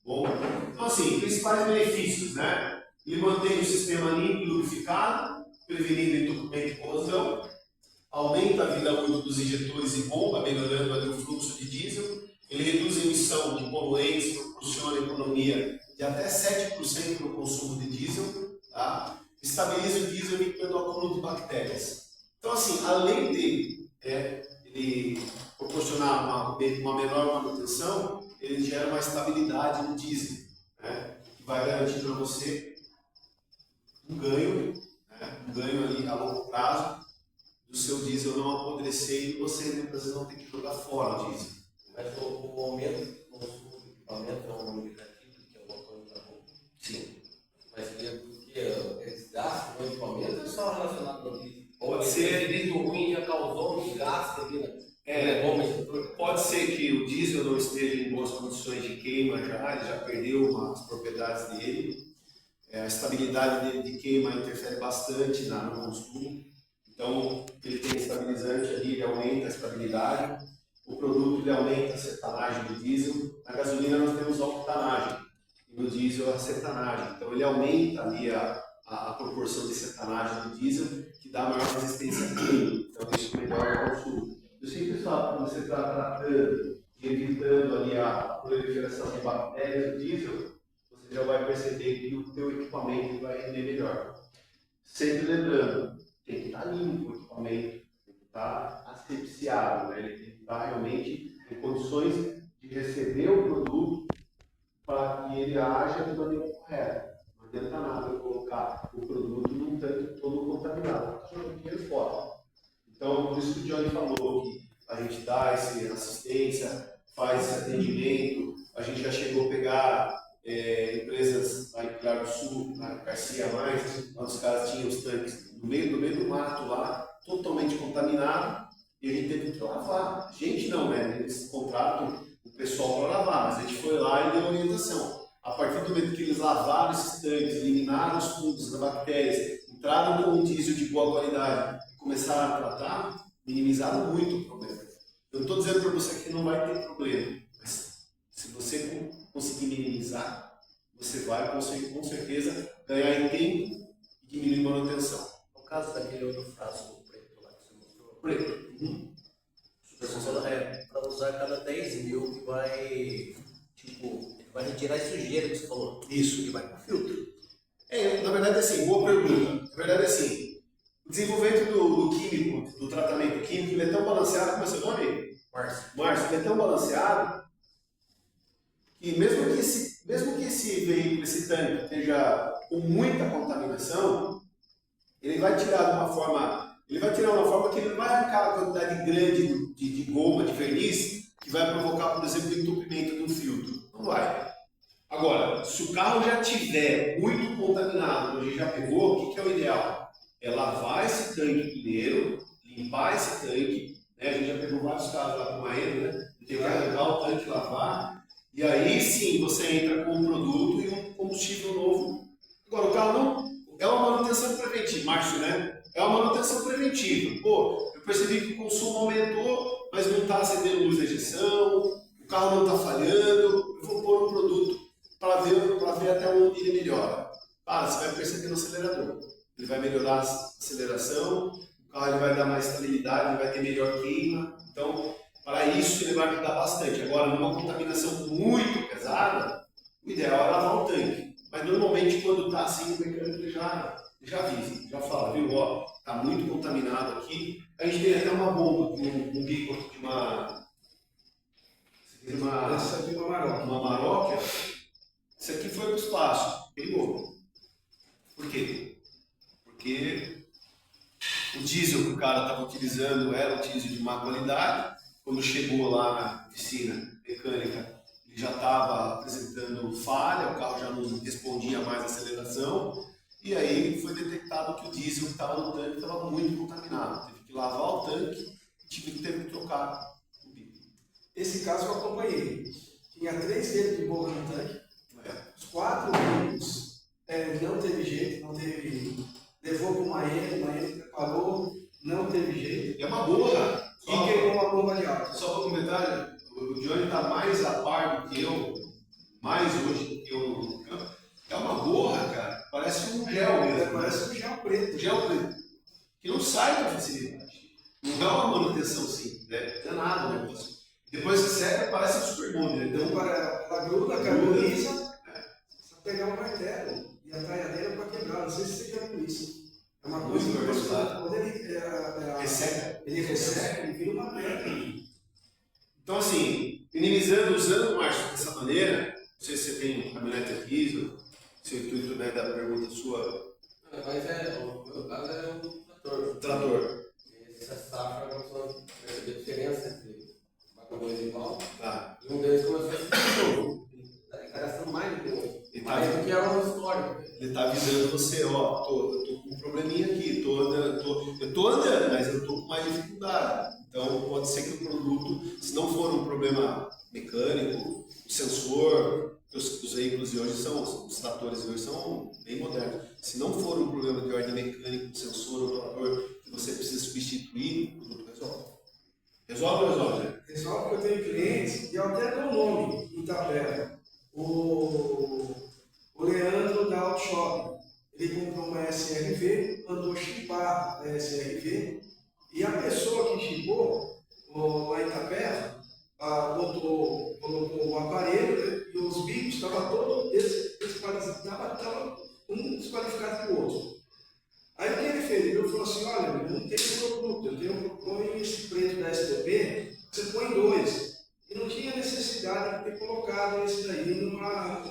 Bom, então assim, principais benefícios, né? Ele mantém o sistema limpo e lubrificado, prevenindo entupimento e corrosão, aumenta a vida útil dos injetores e bomba, melhorando ali o fluxo de diesel, ele reduz a emissão de poluentes, proporciona economia de até 7% no consumo de diesel, tá? Estabiliza o diesel evitando o acúmulo de bactérias. Então, assim, além de ele proporcionar uma menor manutenção, ele gera uma estabilidade no diesel, né? Que vai garantir para você um ganho, né? Um ganho ali a longo prazo do seu diesel não apodrecer e você muitas vezes não ter que jogar fora o diesel. Mas o aumento do consumo do equipamento é um indicativo de que alguma coisa está bom? Sim. Mas mesmo que diesel ruim já causou um desgaste ali, né? Bom, mas Pode ser que o diesel não esteja em boas condições de queima já, ele já perdeu as propriedades dele. A estabilidade dele de queima interfere bastante no consumo. Então, ele tem estabilizante ali, ele aumenta a estabilidade. O produto ele aumenta a cetanagem do diesel. Na gasolina nós temos a octanagem e no diesel a cetanagem. Então, ele aumenta ali a proporção de cetanagem do diesel, que dá maior resistência à queima. Então, isso melhora o consumo. Eu sempre falo, quando você está tratando e evitando ali a proliferação de bactérias do diesel, você já vai perceber que o teu equipamento vai render melhor. Sempre lembrando, tem que estar limpo o equipamento, tem que estar asepsiado, né? Ele tem que estar realmente em condições de receber o produto para que ele haja de maneira correta. Não adianta nada eu colocar o produto num tanque todo contaminado, está jogando dinheiro fora. Então, por isso que o Johnny falou que a gente dá essa assistência, faz esse atendimento, a gente já chegou a pegar empresas lá em Pilar do Sul, na Garcia Mais, onde os caras tinham os tanques no meio do mato lá, totalmente contaminado, e a gente teve que lavar. Gente não, né? Eles contratam o pessoal para lavar, mas a gente foi lá e deu orientação. A partir do momento que eles lavaram esses tanques, eliminaram os fungos, as bactérias, entraram com um diesel de boa qualidade, começaram a tratar, minimizaram muito o problema. Eu não estou dizendo para você que não vai ter problema, mas se você conseguir minimizar, você vai conseguir com certeza ganhar em tempo e diminuir manutenção. no caso daquele outro frasco preto lá que você mostrou, preto, super para usar cada 10 mil que vai, tipo, ele vai retirar a sujeira que você falou. Isso. E vai para o filtro. Na verdade, assim, boa pergunta. Na verdade, assim, o desenvolvimento do químico, do tratamento químico, ele é tão balanceado, como é seu nome? Márcio, ele é tão balanceado que mesmo que esse veículo, esse tanque, esteja com muita contaminação, ele vai tirar de uma forma que ele não vai arrancar uma quantidade grande de goma, de verniz, que vai provocar, por exemplo, o entupimento de um filtro. Não vai. Agora, se o carro já estiver muito contaminado, a gente já pegou, o que é o ideal? É lavar esse tanque primeiro, limpar esse tanque, né? A gente já pegou vários carros lá com o Maeno, né? Tem que arrancar o tanque, lavar, e aí sim você entra com um produto e um combustível novo. Agora, o carro não é uma manutenção preventiva, Márcio, né? É uma manutenção preventiva. Pô, eu percebi que o consumo aumentou, mas não está acendendo luz da injeção, o carro não está falhando, eu vou pôr um produto para ver até onde ele melhora. Você vai perceber no acelerador. Ele vai melhorar a aceleração, o carro ele vai dar mais estabilidade, ele vai ter melhor queima. Então, para isso ele vai ajudar bastante. Agora, numa contaminação muito pesada, o ideal é lavar o tanque. Mas normalmente quando está assim, o mecânico já avisa, já fala, viu, ó, está muito contaminado aqui. A gente tem até uma bomba, um bico de uma maróquia. Isso aqui foi para o espaço, queimou. Por quê? Porque o diesel que o cara estava utilizando era um diesel de má qualidade. Quando chegou lá na oficina mecânica, ele já estava apresentando falha, o carro já não respondia mais à aceleração. E aí foi detectado que o diesel que estava no tanque estava muito contaminado. Teve que lavar o tanque e teve que trocar o bico. Esse caso eu acompanhei. Tinha 3 dedos de borra no tanque. Os 4 bicos não teve jeito, levou para o Maeno preparou, não teve jeito. É uma boa. E queimou uma bomba de álcool. Só para comentar, o Johnny está mais a par do que eu, mais hoje do que eu no campo. É uma borra, cara. Parece um gel mesmo. Parece um gel preto. Gel preto. Que não sai com facilidade. Não dá uma manutenção simples, né? Não é nada o negócio. Depois que seca, parece um super bonder. Então, ela gruda, carboniza, só pegar um martelo e a talhadeira para quebrar. Não sei se você já viu isso. É uma coisa que quando ele resseca, ele vira uma pedra. Então, assim, minimizando, usando o Márcio dessa maneira, não sei se você tem um caminhonete a diesel, seu intuito, né, da pergunta sua. Mas o meu caso é um Trator. Essa safra começou a perceber a diferença entre vaca dois igual. Tá. E um deles começou a se novo. Está gastando mais do que o outro. Ele Aí porque é uma história. Ele está avisando você, ó, eu tô com um probleminha aqui, eu tô andando, mas eu tô com mais dificuldade. Então pode ser que o produto, se não for um problema mecânico, o sensor, os veículos de hoje os tratores de hoje são bem modernos. Se não for um problema de ordem mecânica, o sensor, o trator, que você precisa substituir, o produto resolve. Resolve ou resolve, né? Resolve, porque eu tenho clientes, e eu até dou o nome em Itapeva. O Leandro da Outshop, ele comprou uma SRV, mandou chipar a SRV, e a pessoa que chipou lá em Itapeva, colocou o aparelho, né, e os bicos estavam todos desqualificados, um desqualificado do outro. Aí o que ele fez? Ele falou assim, olha, eu não tenho produto, eu tenho põe esse preto da STP, você põe 2. E não tinha necessidade de ter colocado esse daí numa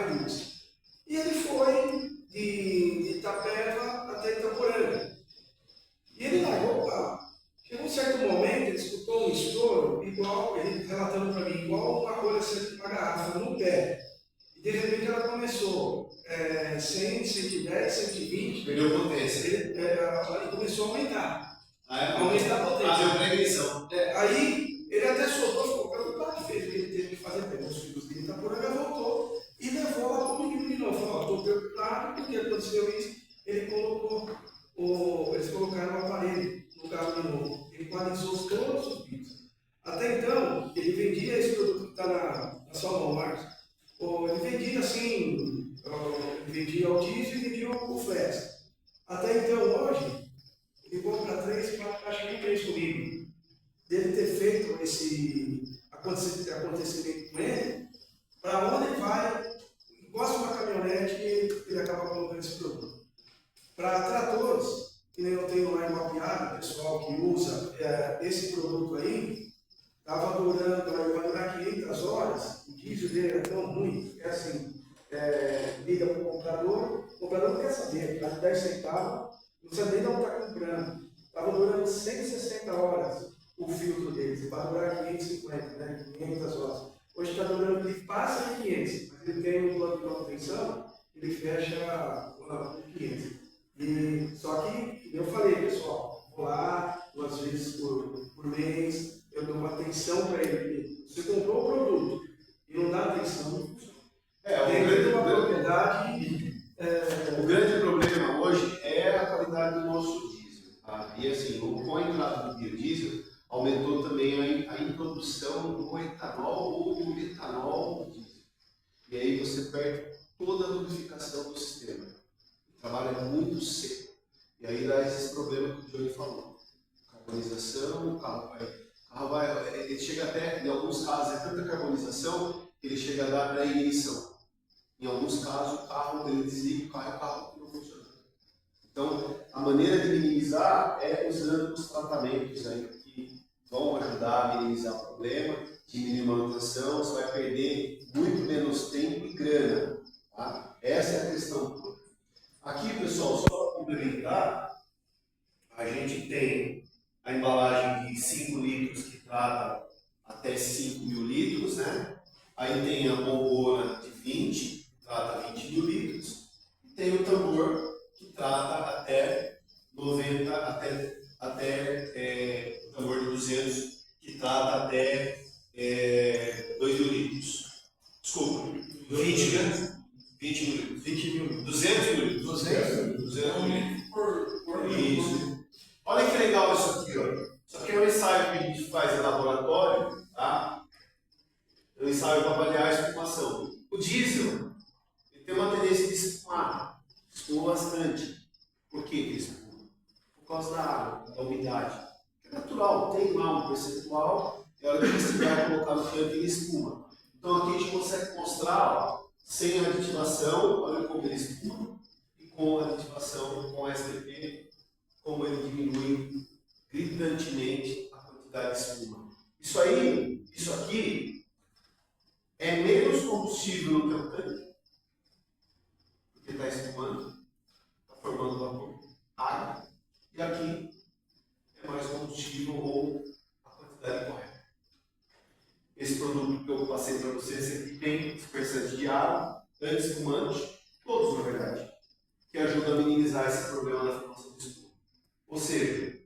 Hilux. E ele foi de Itapeva até Itaporanga. E ele largou o carro. Chegou um certo momento, ele escutou um estouro, igual, ele relatando para mim, igual uma rolha saindo de uma garrafa no pé. E de repente ela começou 100, 110, 120. Perdeu potência. Ele começou a aumentar. Aumentar a potência. Fazer prevenção. Aí ele até soltou, ficou preocupado, fez o que ele teve que fazer, pegou os filhos dele, Itaporanga, voltou e levou lá para o menino de novo. Falou, estou preocupado, porque aconteceu isso. Ele colocou, eles colocaram o aparelho no carro de novo. Ele equalizou todos os bits. Até então, ele vendia esse produto que está na sua mão, Marcos. Ele vendia assim, ele vendia o diesel e vendia o flex. Até então, hoje, ele compra 3, 4 caixas de 3 comigo. Dele ter feito esse acontecimento com ele, para onde ele vai, encosta uma caminhonete e ele acaba colocando esse produto. Para tratores, que nem eu tenho lá em Mapeado, pessoal que usa esse produto aí, estava durando, vai durar 500 horas, o diesel dele é tão ruim, é assim, liga para o comprador não quer saber, está de 10 centavos, não sabe nem de onde está comprando. Estava durando 160 horas o filtro deles, vai durar 550, né? 500 horas. Hoje está durando, ele passa de 500, mas ele tem um plano de manutenção, ele fecha 500. Só que, eu falei, pessoal, vou lá 2 vezes por mês, eu dou uma atenção para ele. Você comprou o produto e não dá atenção, não funciona. O grande problema hoje é a qualidade do nosso diesel. Tá? E assim, com a entrada do biodiesel, aumentou também a introdução do etanol ou do metanol no diesel. E aí você perde toda a lubrificação do sistema. O trabalho é muito seco. E aí dá esse problema que o Johnny falou. Carbonização, o carro vai, ele chega até, em alguns casos, é tanta carbonização que ele chega a dar pré-ignição. Em alguns casos, o carro, ele desliga o carro não funciona. Então, a maneira de minimizar é usando os tratamentos aí, que vão ajudar a minimizar o problema, diminuir a manutenção, você vai perder muito menos tempo e grana. Tá? Essa é a questão toda. Aqui, pessoal, só para complementar, a gente tem a embalagem de 5 litros que trata até 5.000 litros, né? Aí tem a bombona de 20, que trata 20.000 litros, e tem o tambor que trata até 90, até o tambor de 200, que trata até 2.000 litros. Desculpa, 20 litros. 20 mil, 200 mil litros. 200 mil litros. Isso. Olha que legal isso aqui, ó. Isso aqui é um ensaio que a gente faz em laboratório, tá? É um ensaio para avaliar a espumação. O diesel, ele tem uma tendência de espumar. Espuma bastante. Por que ele espuma? Por causa da água, da umidade. É natural, tem lá um percentual, e a hora que você vai colocar no tanque, ele espuma. Então aqui a gente consegue mostrar, ó, sem aditivação, olha como ele espuma, e com a aditivação, com a STP, como ele diminui gritantemente a quantidade de espuma. Isso aqui é menos combustível no teu tanque, porque está espumando, está formando vapor, água, e aqui é mais combustível ou a quantidade correta. Esse produto que eu passei para vocês aqui tem dispersante de água, anti-espumante, todos na verdade, que ajudam a minimizar esse problema da formação de espuma. Ou seja,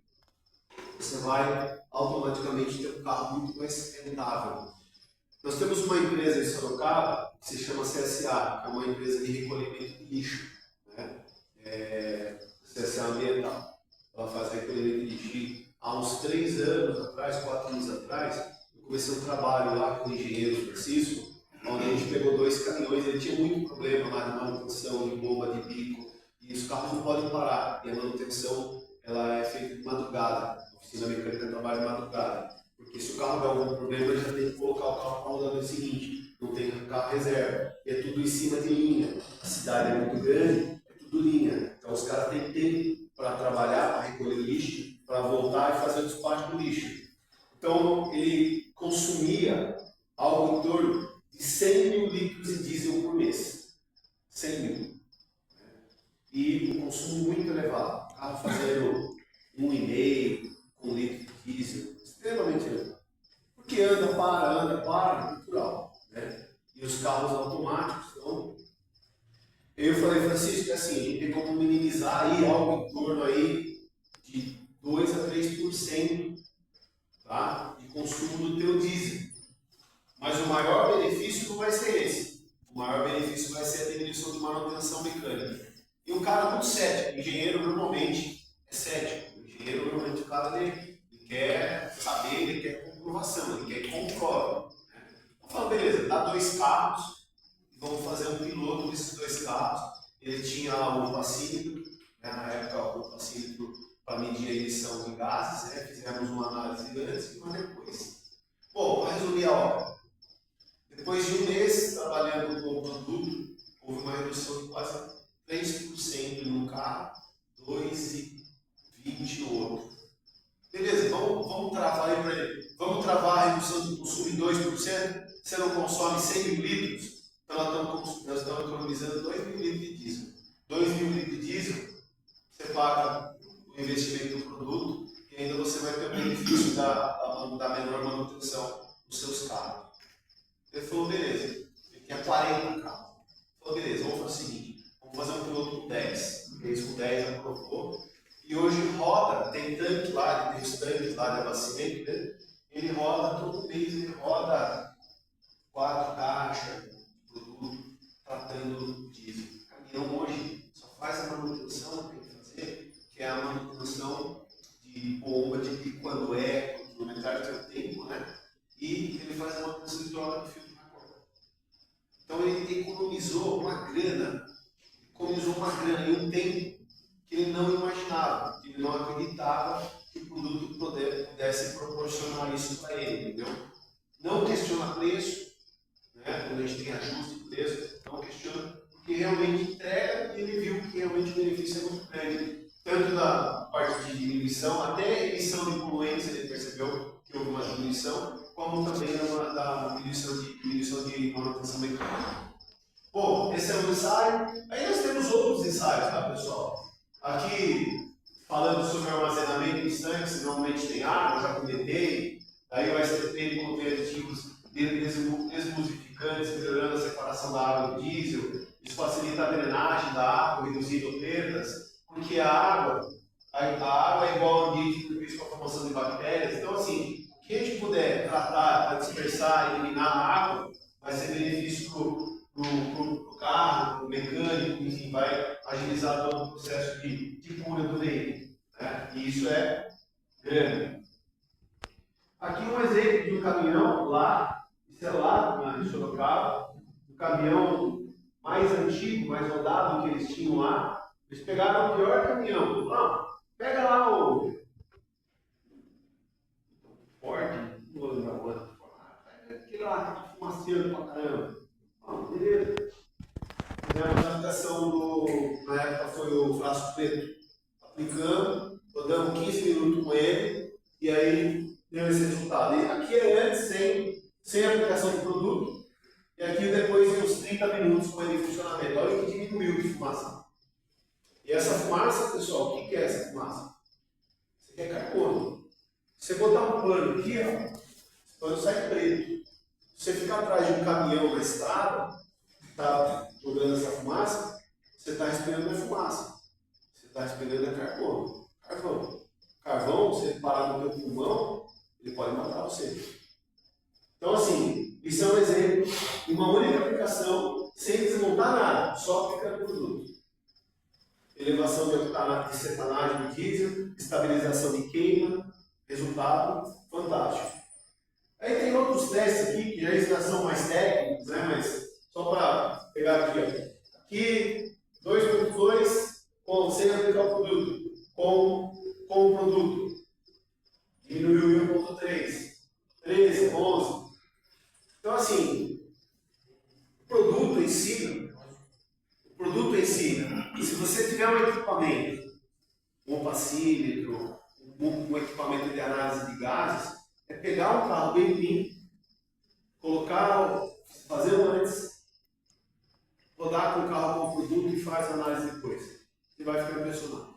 você vai automaticamente ter um carro muito mais rentável. Nós temos uma empresa em Sorocaba que se chama CSA, que é uma empresa de recolhimento de lixo, né? CSA Ambiental. Ela faz recolhimento de lixo. Há uns 3 anos atrás, 4 anos atrás, eu comecei um trabalho lá com o engenheiro Francisco, onde a gente pegou 2 caminhões. Ele tinha muito problema lá de manutenção, de bomba de bico, e os carros não podem parar. E a manutenção ela é feita de madrugada. A oficina mecânica trabalha de madrugada. Porque se o carro der algum problema, ele já tem que colocar o carro para rodar no seguinte. Não tem carro reserva. E é tudo em cima de linha. A cidade é muito grande, é tudo linha. Então os caras têm tempo para trabalhar, para recolher lixo, para voltar e fazer o despacho do lixo. Então ele consumia algo em torno de 100 mil litros de diesel por mês. 100 mil. E um consumo muito elevado. O carro fazendo 1,5 com litro de diesel. Extremamente elevado. Porque anda, para, natural. Né? E os carros automáticos, então... Eu falei, Francisco, assim, a gente tem como minimizar aí algo em torno aí de 2 a 3%, tá? De consumo do teu diesel. Mas o maior benefício não vai ser esse. O maior benefício vai ser a diminuição de manutenção mecânica. E um cara muito cético, o engenheiro normalmente é cético. O engenheiro normalmente o cara ele quer saber, ele quer comprovação, ele quer que comprove. Né? Então fala, beleza, dá 2 carros e vamos fazer um piloto desses 2 carros. Ele tinha o passímetro, né? Na época o passímetro para medir a emissão de gases, né? Fizemos uma análise antes e uma depois. Bom, para resumir a obra, depois de 1 mês trabalhando com o produto, houve uma redução de quase 3% no carro, 2,20% no outro. Beleza, vamos travar aí para ele. Vamos travar a redução do consumo em 2%. Você não consome 100 mil litros, então nós estamos economizando 2 mil litros de diesel. 2 mil litros de diesel, você paga o investimento do produto e ainda você vai ter o benefício da menor manutenção dos seus carros. Ele falou, beleza, ele tinha 40 carros. Ele falou, beleza, vamos fazer o seguinte, vamos fazer um piloto com 10. Esse com 10 aprovou. E hoje roda, tem tanque lá, tem os tanques lá de abastecimento, né? Ele roda todo mês, ele roda 4 caixas de produto tratando diesel. O caminhão hoje só faz a manutenção que tem que fazer, que é a manutenção de bomba, de pico quando quilometragem tem o tempo, né? E ele faz a manutenção de troca de filtro na corda. Então ele economizou uma grana e um tempo que ele não imaginava, que ele não acreditava que o produto pudesse proporcionar isso para ele, entendeu? Não questiona preço, né? Quando a gente tem ajuste de preço, não questiona, porque realmente entrega e ele viu que realmente o benefício é muito grande. Tanto da parte de diminuição, até emissão de poluentes ele percebeu que houve uma diminuição, como também da diminuição de manutenção mecânica. Bom, esse é um ensaio. Aí nós temos outros ensaios, tá, pessoal? Aqui, falando sobre armazenamento em tanques, normalmente tem água, já comentei. Aí vai ser feito com aditivos desmusificantes, melhorando a separação da água do diesel. Isso facilita a drenagem da água, reduzindo perdas, porque a água é igual ao ambiente propício para a formação de bactérias. Então, assim, o que a gente puder tratar para dispersar e eliminar a água, vai ser benefício para o carro, para o mecânico, enfim, vai agilizar todo o processo de cura do veículo. Né? E isso é grande. Aqui um exemplo de um caminhão lá, isso é lá em Sorocaba, o caminhão mais antigo, mais rodado que eles tinham lá. Eles pegaram o pior caminhão. Não, pega lá o Ford, não vou lembrar o outro. Aquele lá que tá fumaceiro pra caramba. Beleza. Fizemos a aplicação na época foi o frasco preto. Aplicamos, rodamos 15 minutos com ele e aí deu esse resultado. E aqui é antes, sem aplicação do produto, e aqui depois de uns 30 minutos com ele em funcionamento. Olha que diminuiu de fumaça. E essa fumaça, pessoal, o que é essa fumaça? Isso aqui é carbono. Se você botar um pano aqui, ó, esse pano sai preto. Se você ficar atrás de um caminhão na estrada, está jogando essa fumaça, você está respirando a fumaça. Você está respirando a carbono. Carvão, você parar no teu pulmão, ele pode matar você. Então, assim, isso é um exemplo de uma única aplicação, sem desmontar nada, só aplicando o produto. Elevação de cetanagem do diesel, estabilização de queima, resultado fantástico. Aí tem outros testes aqui, que já são mais técnicos, né? Mas só para pegar aqui, ó. Aqui, 2.2, sem aplicar o produto, com o produto. Diminuiu em 1.3, 13, 11. Então, assim, o produto em si, se você tiver um equipamento, um opacímetro, um equipamento de análise de gases, é pegar um carro bem limpo, fazer um antes, rodar com o carro com o produto e faz a análise depois. Você vai ficar impressionado.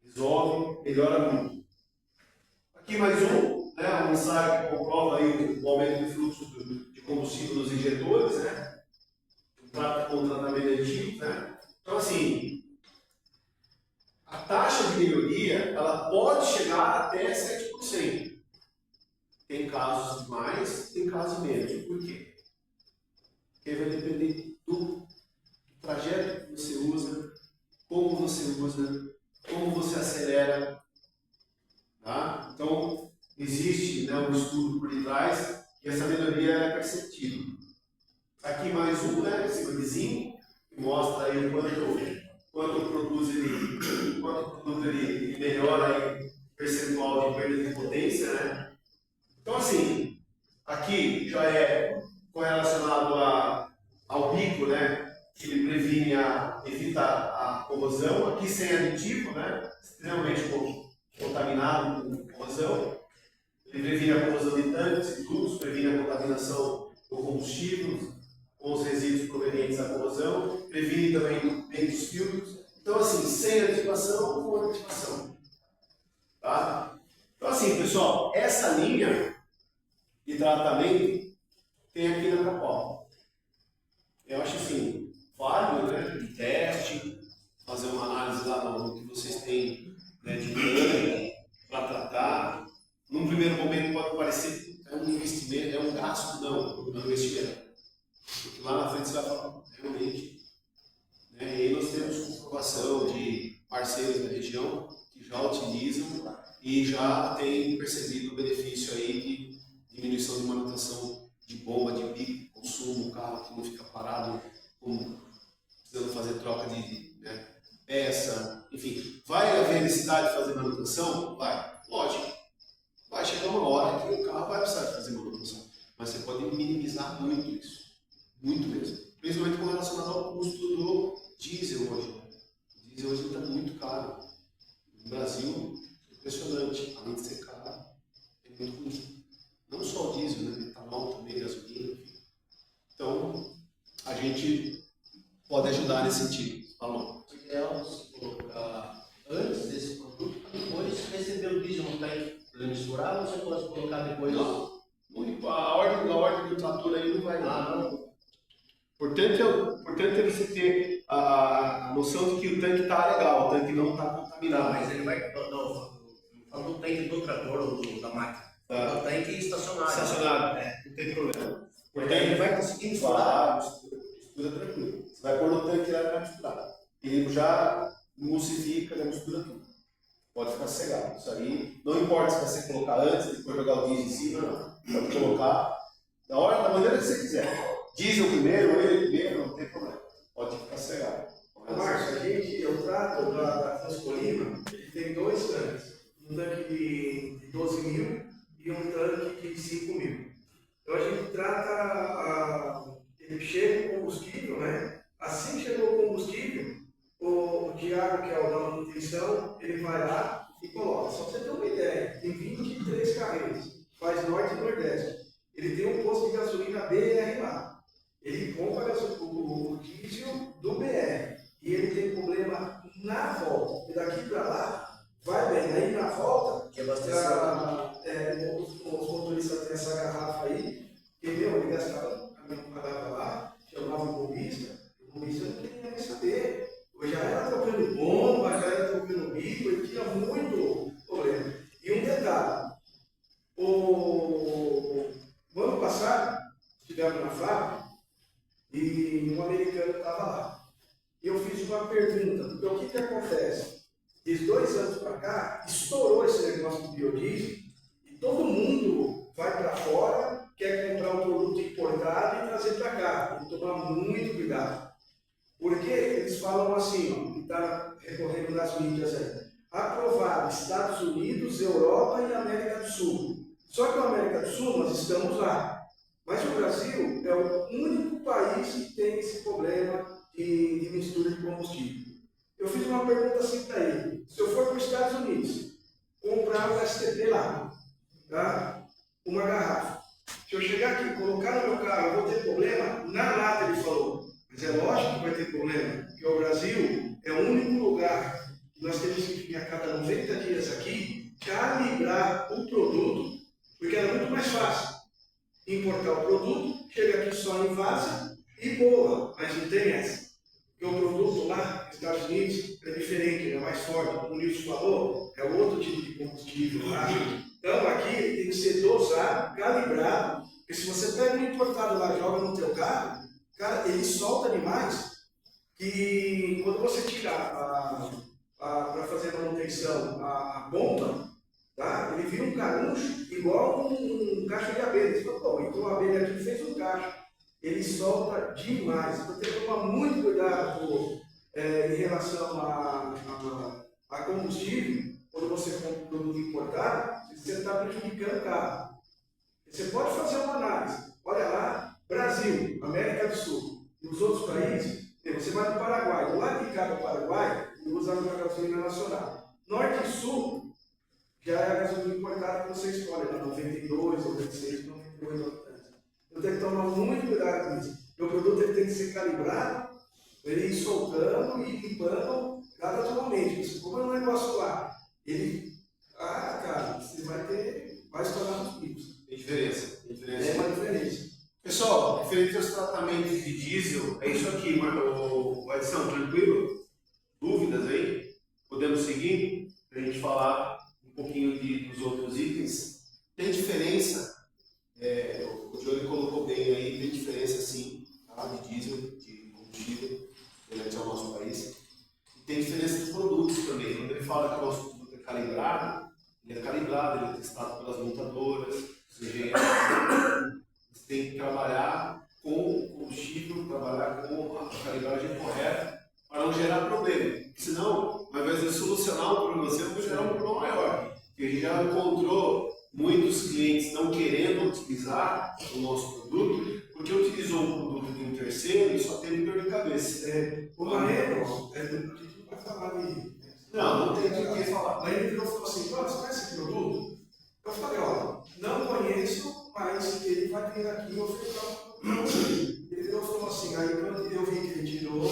Resolve, melhora muito. Aqui mais um ensaio que comprova aí o aumento do fluxo de combustível nos injetores, né? Com o tratamento aditivo, né? Então, assim, a taxa de melhoria, ela pode chegar até 7%. Tem casos de mais, tem casos de menos. Por quê? Porque vai depender do trajeto que você usa, como você acelera. Tá? Então, existe, né, um estudo por detrás que essa melhoria é perceptível. Aqui mais né, esse vizinho, que mostra aí quanto o produto ele melhora aí o percentual de perda de potência, né? Então, assim, aqui já é correlacionado ao bico, né? Que ele evita a corrosão. Aqui sem aditivo, né? Extremamente contaminado com corrosão. Ele previne a corrosão de tanques e tubos, previne a contaminação do combustível, com os resíduos provenientes da corrosão, previne também bem dos filtros. Então, assim, sem ativação ou com ativação. Tá? Então, assim, pessoal, essa linha de tratamento tem aqui na Capal. Eu acho assim, válido, né? De teste, fazer uma análise lá no que vocês têm, né, de plano para tratar. Num primeiro momento pode parecer é um investimento, é um gasto, não é um investimento. Porque lá na frente você vai falar, realmente. Né? E aí nós temos comprovação de parceiros da região que já utilizam e já têm percebido o benefício aí de diminuição de manutenção de bomba, de bico, consumo, o carro que não fica parado, precisando fazer troca de peça, enfim. Vai haver necessidade de fazer manutenção? Vai, lógico. Vai chegar uma hora que o carro vai precisar de fazer manutenção, mas você pode minimizar muito isso, muito mesmo. Principalmente com relação ao custo do diesel hoje. O diesel hoje está muito caro. No Brasil, é impressionante. Além de ser caro, é muito ruim. Não só o diesel, né? Metanol também, gasolina, enfim. Então, a gente pode ajudar nesse sentido. Falou. O ideal é você colocar antes desse produto, depois receber o diesel no tanque para misturar, ou você pode colocar depois? Não. A ordem do trator aí não vai dar. Não. Importante é você ter a noção de que o tanque está legal, o tanque não está contaminado. Mas ele vai. Não falo do tanque do trator ou da máquina. É o tanque estacionário. Estacionário, não tem problema. Porque aí ele vai conseguir misturar, mistura tranquilo. Você vai pôr no tanque e vai misturar. Ele já emulsifica, já mistura tudo. Pode ficar cegado. Isso aí, não importa se você colocar antes, depois jogar o diesel em cima, não. Pode colocar da maneira que você quiser. Diesel primeiro, ele primeiro, não tem problema. Pode ficar cegado. Márcio, eu trato da Transcolima, ele tem 2 tanques. Um tanque de 12 mil e um tanque de 5 mil. Então a gente trata, ele chega o combustível, né? Assim que chegou o combustível, o Thiago, que é o da manutenção, ele vai lá e coloca. Só para você ter uma ideia, tem 23 carreiras, faz norte e nordeste. Ele tem um posto de gasolina BR lá. Ele compra o diesel do BR e ele tem problema na volta. E daqui para lá, vai bem. Aí na volta, Que abastecer. Os motoristas têm essa garrafa aí, que ele gastava, a minha pagava lá, chamava um uma pergunta, porque o que acontece? De 2 anos para cá, estourou esse negócio do biodiesel e todo mundo vai para fora, quer comprar um produto importado e trazer para cá. Tem que tomar muito cuidado. Porque eles falam assim, ó, que está recorrendo nas mídias aí, aprovado Estados Unidos, Europa e América do Sul. Só que na América do Sul nós estamos lá. Mas o Brasil é o único país que tem esse problema de mistura de combustível. Eu fiz uma pergunta assim para ele. Se eu for para os Estados Unidos, comprar um STP lá, tá? Uma garrafa. Se eu chegar aqui e colocar no meu carro, eu vou ter problema? Na lata, ele falou. Mas é lógico que vai ter problema, porque o Brasil é o único lugar que nós temos que vir a cada 90 dias aqui, calibrar o produto, porque era muito mais fácil importar o produto, chega aqui só em vaso e boa, mas não tem essa. Porque o produto lá nos Estados Unidos é diferente, é mais forte, como o Nilson falou, é outro tipo de combustível lá. Então aqui ele tem que ser dosado, calibrado, porque se você pega um importado lá e joga no teu carro, cara, ele solta demais que quando você tira para fazer a manutenção a bomba, tá? Ele vira um caruncho igual um cacho de abelha. Você fala, pô, então a abelha aqui fez um cacho. Ele solta demais. Então tem que tomar muito cuidado em relação a combustível, quando você compra um produto importado, você está prejudicando o carro. Você pode fazer uma análise. Olha lá, Brasil, América do Sul e os outros países, você vai no Paraguai. Do lado de cá do Paraguai, ele usa uma gasolina nacional. Norte e Sul, já é a gasolina importada que você escolhe, na 92, 96, 98 octanos. Eu tenho que tomar muito cuidado com isso. O produto ele tem que ser calibrado, ele ir soltando e limpando gradativamente. Como é um negócio lá, ele, cara, você vai estourar nos picos. Tem diferença. É uma diferença. Pessoal, referente aos tratamentos de diesel, é isso aqui, Edson, tranquilo? Dúvidas aí? Podemos seguir? Para a gente falar um pouquinho dos outros itens. Tem diferença, o Johnny colocou bem aí, tem diferença sim, tá? De diesel, de combustível, durante ao nosso país. E tem diferença de produtos também. Quando ele fala que o nosso produto é calibrado, ele é testado pelas montadoras, ou seja, você tem que trabalhar com o combustível, trabalhar com a calibragem correta para não gerar problema. Senão, ao invés de solucionar um problema seu, vai gerar um problema maior. Porque a gente já encontrou muitos clientes não querendo utilizar o nosso produto porque utilizou um produto de um terceiro e só teve dor de cabeça. O Marrero, a gente não vai falar de... Não tem o que falar. Aí ele virou e falou assim, você conhece esse produto? Eu falei, ó, não conheço, mas ele vai vir aqui e ofertar para você. Ele virou e falou assim, aí quando eu vi que ele tirou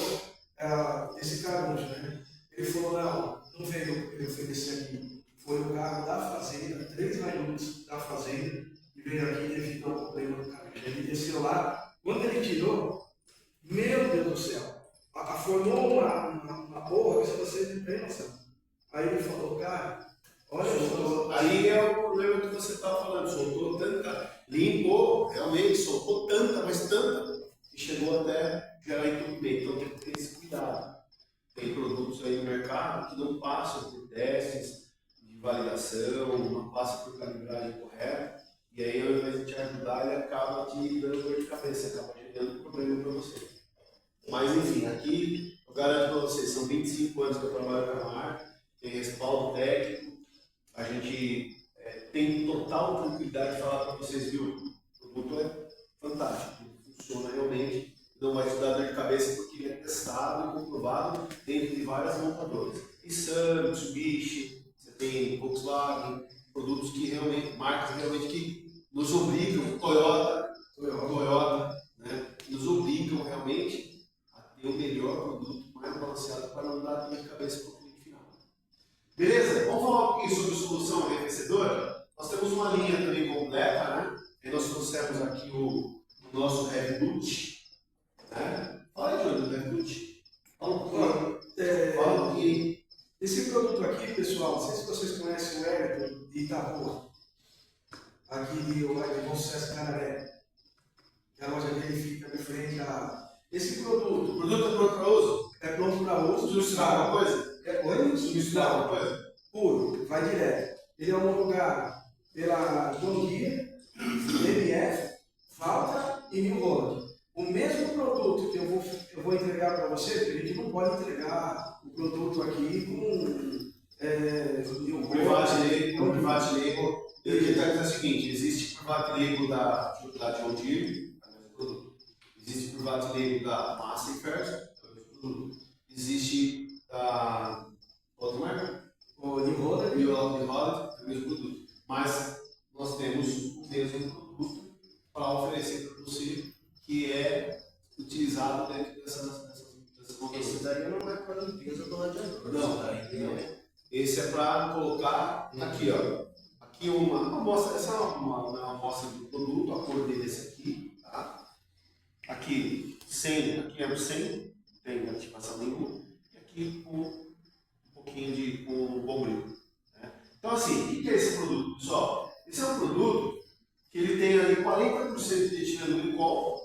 esse caruncho, né? Ele falou, não veio ele oferecer aqui. Foi o carro da fazenda, 3 Hilux da fazenda, e veio aqui devido ao problema do carro. Ele desceu lá, quando ele tirou, meu Deus do céu, formou uma porra que você não tem noção. Aí ele falou, cara, olha só. Aí é o problema que você estava falando, soltou tanta, limpou, realmente, soltou tanta, mas tanta, que chegou até gerar entupimento. Então tem que ter esse cuidado. Tem produtos aí no mercado que não passam por testes de validação, não passam por calibragem correta, e aí ao invés de te ajudar, ele acaba te dando dor de cabeça, acaba gerando problema para você. Mas enfim, aqui eu garanto para vocês, são 25 anos que eu trabalho com a marca, tem respaldo técnico, a gente tem total tranquilidade de falar para vocês, viu? O produto é fantástico, funciona realmente, não vai te dar dor de cabeça porque ele é testado e comprovado dentro de várias montadoras. Nissan, Mitsubishi, você tem Volkswagen, produtos que realmente, marcas realmente que nos obrigam, Toyota, né? Nos obrigam realmente a ter o melhor produto, mais balanceado para não dar dor de cabeça para o cliente final. Beleza? Vamos falar um pouquinho sobre solução arrefecedora? Nós temos uma linha também completa, né? E nós trouxemos aqui o nosso Revlut, né? Fala aí, Júlio, do Revlut. Fala um pouquinho. Esse produto aqui, pessoal, não sei se vocês conhecem o Everton de Itapuã, aqui de Bom Sucesso Canaré. A loja dele fica de frente a... Esse produto... O produto é pronto para uso? É pronto para uso. substituição. alguma coisa? Oi? Substituir alguma coisa? Puro, vai direto. Ele é homologado pela John Deere, MF, Valtra e New Holland. O mesmo produto que eu vou entregar para você, porque a gente não pode entregar o produto aqui com New O Holland. private label, ele está dizendo o seguinte, existe private label da John Deere, é o mesmo produto. Existe private label da Masseyfairs, é o mesmo produto. Existe da outra marca? O New Holland. New Holland, é o mesmo produto. Mas nós temos o mesmo produto para oferecer para você, que é utilizado dentro dessas montadoras. Esse daí não é para a limpeza do radiador. Não, esse daí é... Esse é para colocar aqui, ó. Aqui uma amostra, essa é uma amostra do produto, a cor dele é esse aqui, tá? Aqui 100, aqui é 100, não tem ativação nenhuma. E aqui com um pouquinho com bombril. Né? Então assim, o que é esse produto, pessoal? Esse é um produto que ele tem ali 40% de etilenglicol,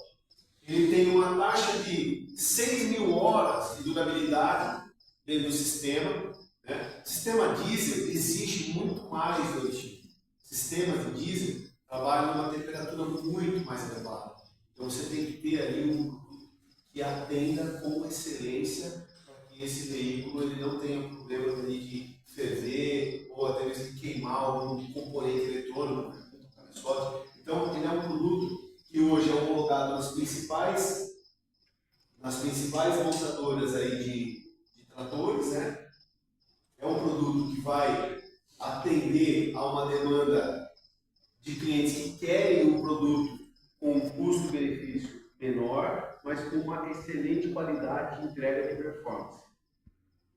ele tem uma taxa de 6.000 horas de durabilidade dentro do sistema. Né? O sistema diesel exige muito mais do aditivo. Sistemas de diesel trabalham numa temperatura muito mais elevada. Então você tem que ter ali um produto que atenda com excelência para que esse veículo ele não tenha problema de ferver ou até mesmo de queimar algum componente eletrônico. Então ele é um produto que hoje é homologado nas principais montadoras aí de tratores, né? É um produto que vai atender a uma demanda de clientes que querem um produto com um custo-benefício menor, mas com uma excelente qualidade de entrega de performance.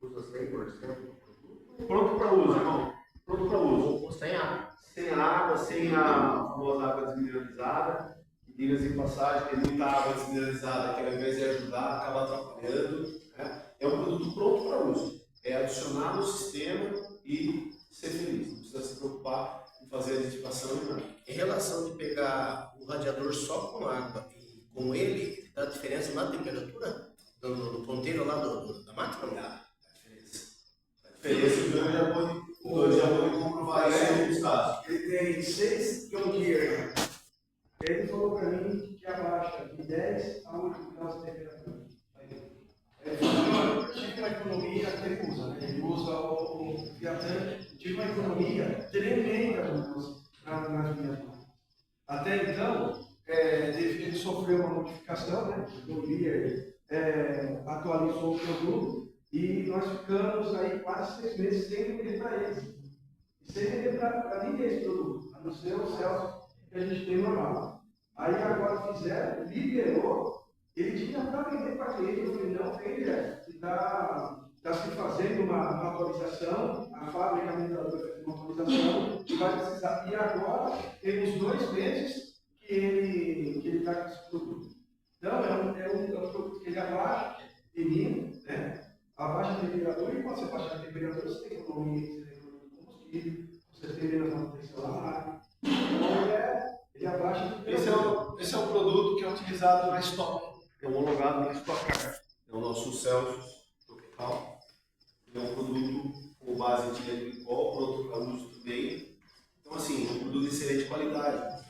Usa 100% do produto. Pronto para uso, irmão. Pronto para uso. Ou sem água. Sem água, sem a famosa água desmineralizada. E diga-se de passagem, tem muita água desmineralizada que ao invés de ajudar, acaba atrapalhando. Né? É um produto pronto para uso. É adicionar no sistema e ser feliz. Não precisa se preocupar em fazer a aditivação e nada. Em relação de pegar o radiador só com água e com ele dá diferença na temperatura do ponteiro lá da máquina? Dá diferença. A diferença eu já vou comprovar isso em alguns casos. Ele tem 6 John Deere. Ele falou para mim que abaixa de 10 a 8 graus de temperatura. Ele falou, eu tive uma economia que ele usa, né? Ele usa o Fiatan, tive uma economia tremenda nas minhas mãos. Até então, ele sofreu uma modificação, né? O Deere atualizou o produto e nós ficamos aí quase 6 meses sem vender para eles. E sem vender para ninguém esse produto, a não ser o Celso que a gente tem normal. Aí agora fizeram, liberou. Ele tinha para vender para cliente, eu falei, não, vende, está se fazendo uma atualização, a fábrica ainda fez uma atualização, e vai precisar. E agora temos 2 meses que ele está com esse produto. Então, é um produto que ele abaixa, fininho, né? Abaixa a temperatura, e quando você baixar a temperatura, você tem economia de combustível, você tem menos manutenção na máquina. Então, ele abaixa a temperatura. Esse é um produto que é utilizado na Stock. É homologado na Stock Car. É o nosso Celsius Tropical. Ele é um produto com base em etilenglicol, pronto para uso também. Então, assim, é um produto de excelente qualidade.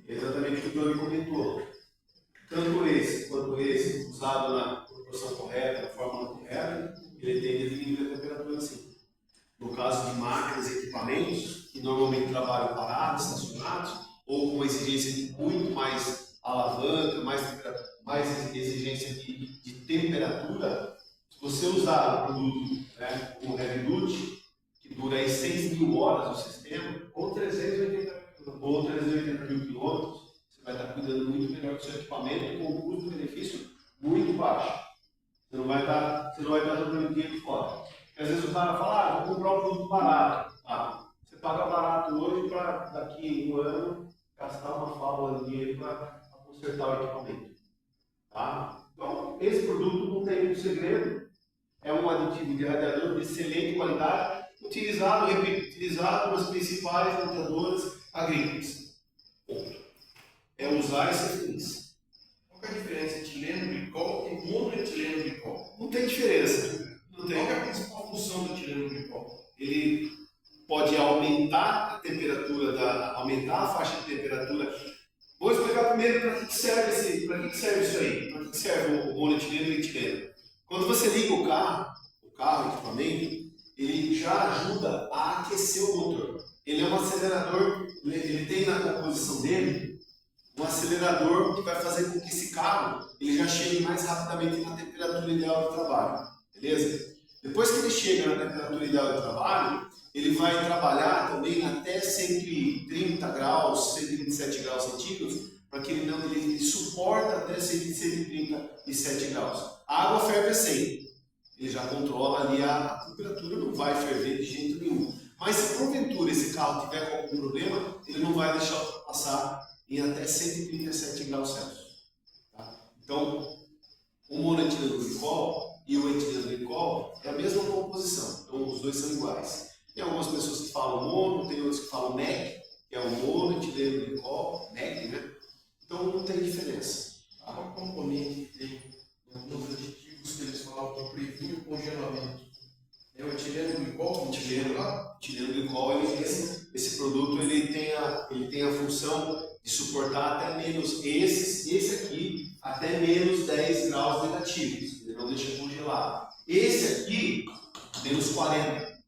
É exatamente o que o Johnny comentou. Tanto esse quanto esse, usado na proporção correta, na fórmula correta, ele tem definido a temperatura assim. No caso de máquinas e equipamentos, que normalmente trabalham parados, estacionados, ou com uma exigência de muito mais alavanca, mais exigência de temperatura, se você usar o produto, né, o Heavy Duty, que dura aí 6.000 horas no sistema, Ou 380 mil quilômetros, você vai estar cuidando muito melhor do seu equipamento com um custo-benefício muito baixo. Você não vai estar jogando dinheiro fora. Porque às vezes o cara fala, vou comprar um produto barato. Você paga barato hoje para daqui 1 ano gastar uma fábula de dinheiro para consertar o equipamento. Tá? Então, esse produto não tem muito segredo. É um aditivo de radiador de excelente qualidade, utilizado nas principais montadoras agrícolas. Ponto. É usar e ser feliz. Qual é a diferença entre etileno glicol e monoetileno glicol? Não tem diferença. Não tem liga o carro, o equipamento, ele já ajuda a aquecer o motor. Ele é um acelerador, ele tem na composição dele um acelerador que vai fazer com que esse carro ele já chegue mais rapidamente na temperatura ideal de trabalho, beleza? Depois que ele chega na temperatura ideal de trabalho, ele vai trabalhar também até 130 graus, 127 graus centígrados, para que ele suporta até 137 graus. A água ferve a 100, ele já controla ali a temperatura, não vai ferver de jeito nenhum. Mas se porventura esse carro tiver com algum problema, ele não vai deixar passar em até 137 graus Celsius. Tá? Então, o monoetileno glicol e o etileno glicol é a mesma composição, então os dois são iguais. Tem algumas pessoas que falam mono, tem outras que falam MEG, que é o monoetileno glicol, MEG, né? Então não tem diferença. Há um componente que tem alguns aditivos que eles falam que previne o congelamento. É o etileno glicol? Etileno glicol, esse produto ele tem a função de suportar até menos, esse aqui, até menos 10 graus negativos, ele não deixa congelado. Esse aqui, menos 40,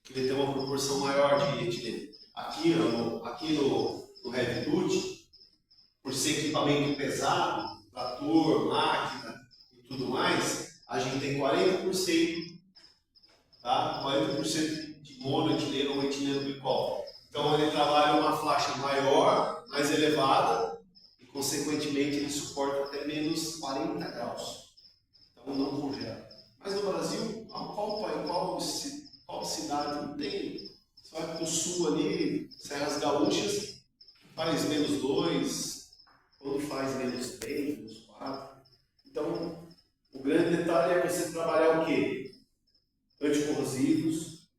que ele tem uma proporção maior de etileno. Aqui no Heavy Duty, por ser equipamento pesado, trator, máquina e tudo mais, a gente tem 40%, tá? 40% de monoetileno ou etileno glicol. Então ele trabalha uma faixa maior, mais elevada, e consequentemente ele suporta até menos 40 graus. Então não congela. Mas no Brasil, qual cidade não tem? Você vai para o sul ali, Serras Gaúchas, faz menos 2, quando faz menos 3, menos 4. Então, o grande detalhe é você trabalhar o quê? Anticorrosivos,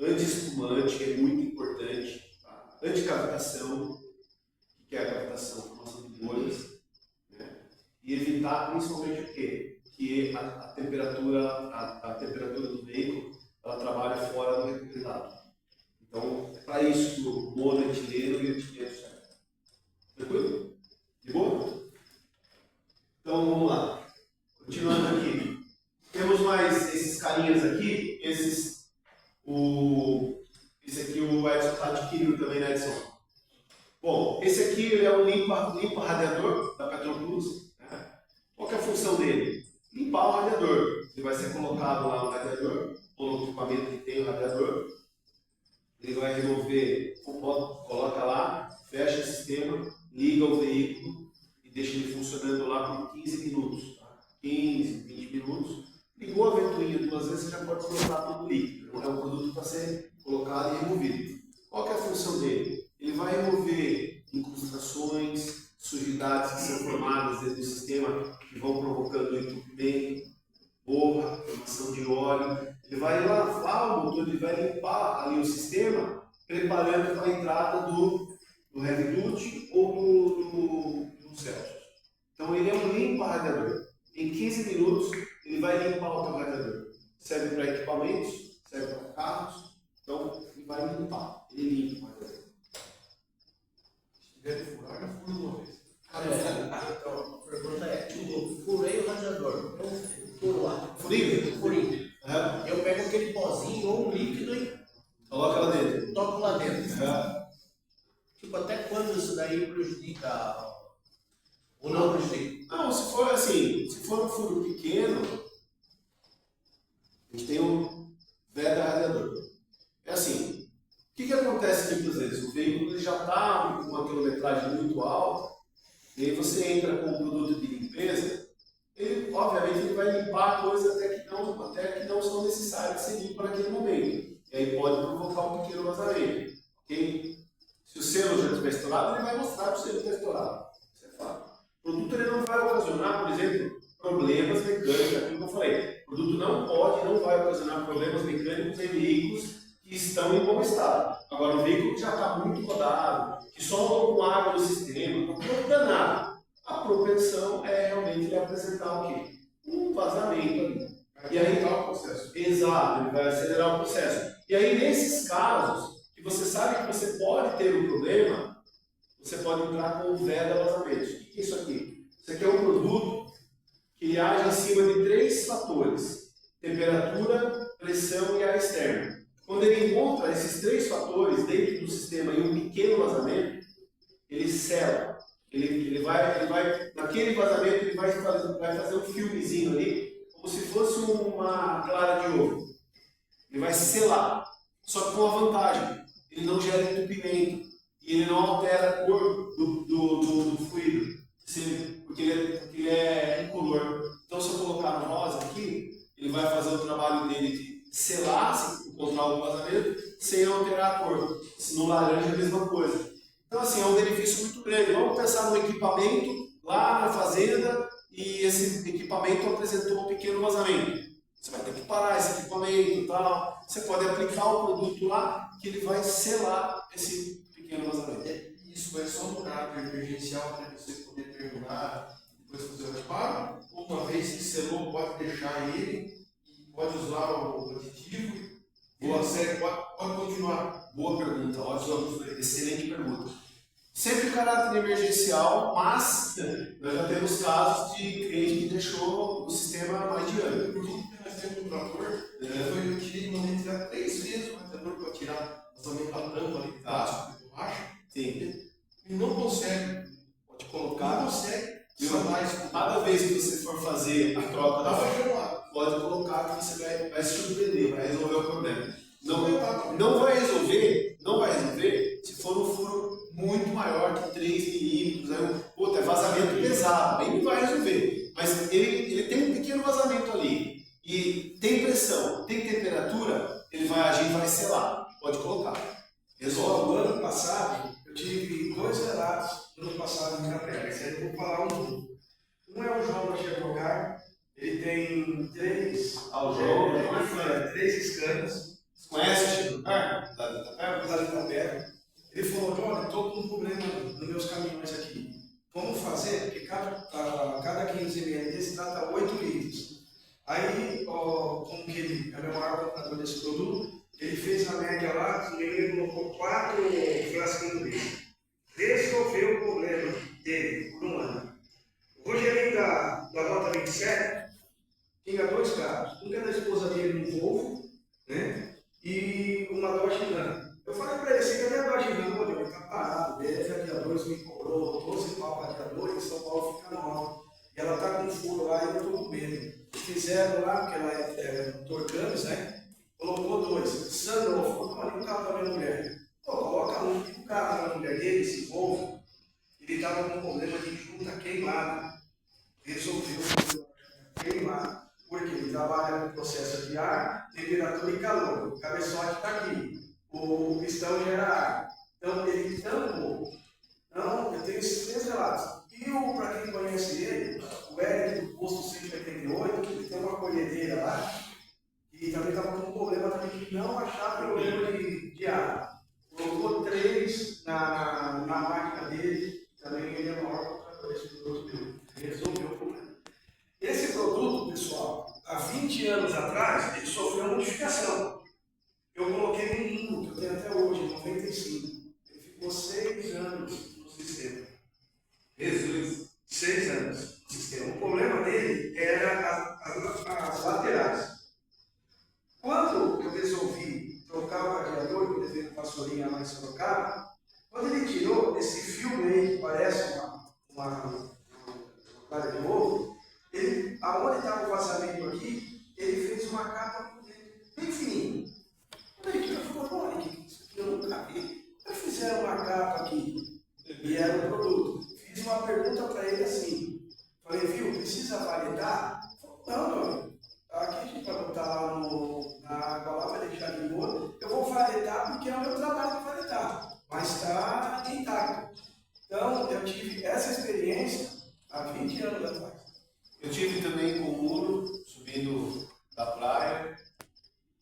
anti-espumante, que é muito importante, tá? Anticavitação, que é a cavitação, formação de bolhas, né? E evitar principalmente o quê? Que a temperatura do veículo ela trabalha fora do recomendado. Então, é para isso que o monoetileno e o etileno servem. Tranquilo? De boa? Então, vamos lá. Continuando aqui. Temos mais esses carinhas aqui. Esse aqui o Edson está adquirindo também, né, Edson? Bom, esse aqui ele é um limpa radiador da Petroplus. Né? Qual que é a função dele? Limpar o radiador. Ele vai ser colocado lá no radiador, ou no equipamento que tem o radiador. Ele vai remover, coloca lá, fecha o sistema, liga o veículo e deixa ele funcionando lá por 15 minutos. Tá? 15, 20 minutos. Ligou a ventoinha 2 vezes, você já pode colocar todo o líquido. É um produto para ser colocado e removido. Qual que é a função dele? Ele vai remover incrustações, sujidades que são formadas dentro do sistema que vão provocando entupimento, borra, formação de óleo. Ele vai lavar o motor, ele vai limpar ali o sistema, preparando para a entrada do Heavy Duty ou do Celsius. Então ele é um limpa-radiador. Em 15 minutos ele vai limpar o teu radiador. Serve para equipamentos, serve para carros, então ele vai limpar. Ele limpa o radiador. Se tiver de furar, eu furo uma vez. Então, a pergunta é, tipo, furei o radiador, então furo lá. Furinho? Eu pego aquele pozinho ou um líquido e Coloca lá dentro. toco lá dentro. Tipo, até quando isso daí prejudica ou não prejudica? Não, se for assim, se for um furo pequeno, a gente tem um veda radiador. É assim, o que acontece muitas vezes? O veículo ele já está com uma quilometragem muito alta, e aí você entra com um produto de limpeza, ele, obviamente, ele vai limpar coisas até que não são necessárias ser limpas naquele momento. E aí pode provocar um pequeno vazamento. Okay? Se o selo já estiver estourado, ele vai mostrar que o selo está estourado. Isso é fato. O produto ele não vai ocasionar, por exemplo, problemas mecânicos, aquilo que eu falei. O produto não vai ocasionar problemas mecânicos em veículos que estão em bom estado. Agora, o veículo que já está muito rodado, que só andou com água no sistema, está todo danado. A propensão é realmente ele apresentar o quê? Um vazamento ali. E aí está o processo. Exato, ele vai acelerar o processo. E aí, nesses casos, que você sabe que você pode ter um problema, você pode entrar com o veda vazamentos. O que é isso aqui? Isso aqui é um produto que age em cima de 3 fatores. temperatura, pressão e ar externo. Quando ele encontra esses 3 fatores dentro do sistema em um pequeno vazamento, ele sela. Ele vai, naquele vazamento, ele vai fazer um filmezinho ali, como se fosse uma clara de ovo. Ele vai selar. Só que com uma vantagem: ele não gera entupimento e ele não altera a cor do fluido, porque ele é incolor. Então, se eu colocar no rosa aqui, ele vai fazer o trabalho dele de selar, se encontrar algum vazamento, sem alterar a cor. No laranja é a mesma coisa. Então, assim, é um benefício muito grande. Vamos pensar no equipamento lá na fazenda e esse equipamento apresentou um pequeno vazamento. Você vai ter que parar esse equipamento e tal. Você pode aplicar o produto lá que ele vai selar esse pequeno vazamento. Isso é só no caráter emergencial para você poder terminar e depois fazer o reparo? Ou uma vez que selou, pode deixar ele e pode usar o aditivo e pode continuar? Boa pergunta, ótimo, excelente pergunta. Sempre o caráter emergencial, mas nós já temos casos de cliente que deixou o sistema mais de ano. Por exemplo, nós temos um trator, eu tirei de mandei tirar 3 vezes o radiador para tirar somente a tampa ali de plástico de borracha. Sim. E não consegue. Pode colocar. Não consegue. Cada vez que você for fazer a troca da Tava gelado. pode colocar que você vai se surpreender, vai resolver o problema. Não vai resolver se for um furo muito maior que 3 milímetros, é vazamento pesado, aí não vai resolver. Mas ele tem um pequeno vazamento ali, e tem pressão, tem temperatura, ele vai agir e vai selar. Pode colocar. Pessoal, Resolve. no ano passado, eu tive 2 relatos no ano passado em Capela. Esse aí eu vou falar um. Um é o João da Chevogar, ele tem 3 escanas. Você conhece, Chico? Lá de Itapeva. Ele falou: João, estou com um problema nos meus caminhões aqui. Vamos fazer? Porque cada 15 ml desse trata 8 litros. Aí, como que ele é o maior comprador desse produto, ele fez a média lá, e ele colocou 4 frasquinhos dele. Resolveu o problema dele por um ano. O Rogerinho da Nota 27 tinha 2 carros. Um que era da esposa dele, um Volvo, né? E uma Dodge Ram. Eu falei para ele: você cadê a Dodge Ram? Pô, ele está parado. Beleza, a dia 2 me cobrou 12 pau para dia 2, em São Paulo fica 9. E ela está com furo lá e eu estou com medo. Fizeram lá, porque ela é motor Camis, né? Colocou 2. Sanou, falou: ali o carro da minha mulher. Pô, coloca um. O carro da mulher dele, esse Volvo, ele estava com um problema de junta queimada. Resolveu o problema queimado. Porque ele trabalha no processo de ar, temperatura e calor. O cabeçote está aqui. O pistão gera ar. Então ele tampou. Então, eu tenho esses 3 relatos. E para quem conhece ele, o Eric do posto 188, ele tem uma colhedeira lá, e também estava com um problema também de não achar problema de ar. Colocou 3 na máquina dele, também ele é o maior comprador desse produto dele. Resolveu o problema. Esse produto, pessoal, há 20 anos atrás, ele sofreu uma modificação. Eu coloquei um limbo, que eu tenho até hoje, 95. Ele ficou 6 anos no sistema. Jesus. 6 anos no sistema. O problema dele era as laterais. Quando eu resolvi trocar o radiador, que eu levei no Vassourinha lá em Sorocaba, quando ele tirou esse filme aí, que parece uma clara de ovo, aonde estava o vazamento aqui, ele fez uma capa bem fininha. Quando ele tirou, ele falou: olha, isso aqui eu nunca vi. Fizeram uma capa aqui, e era o produto. Fiz uma pergunta para ele assim, falei: viu, precisa validar? Não, aqui a gente vai botar lá na água lá, vai deixar de molho. Eu vou validar porque é o meu trabalho de validar, mas está intacto. Então, eu tive essa experiência há 20 anos atrás. Eu tive também com o muro, subindo da praia,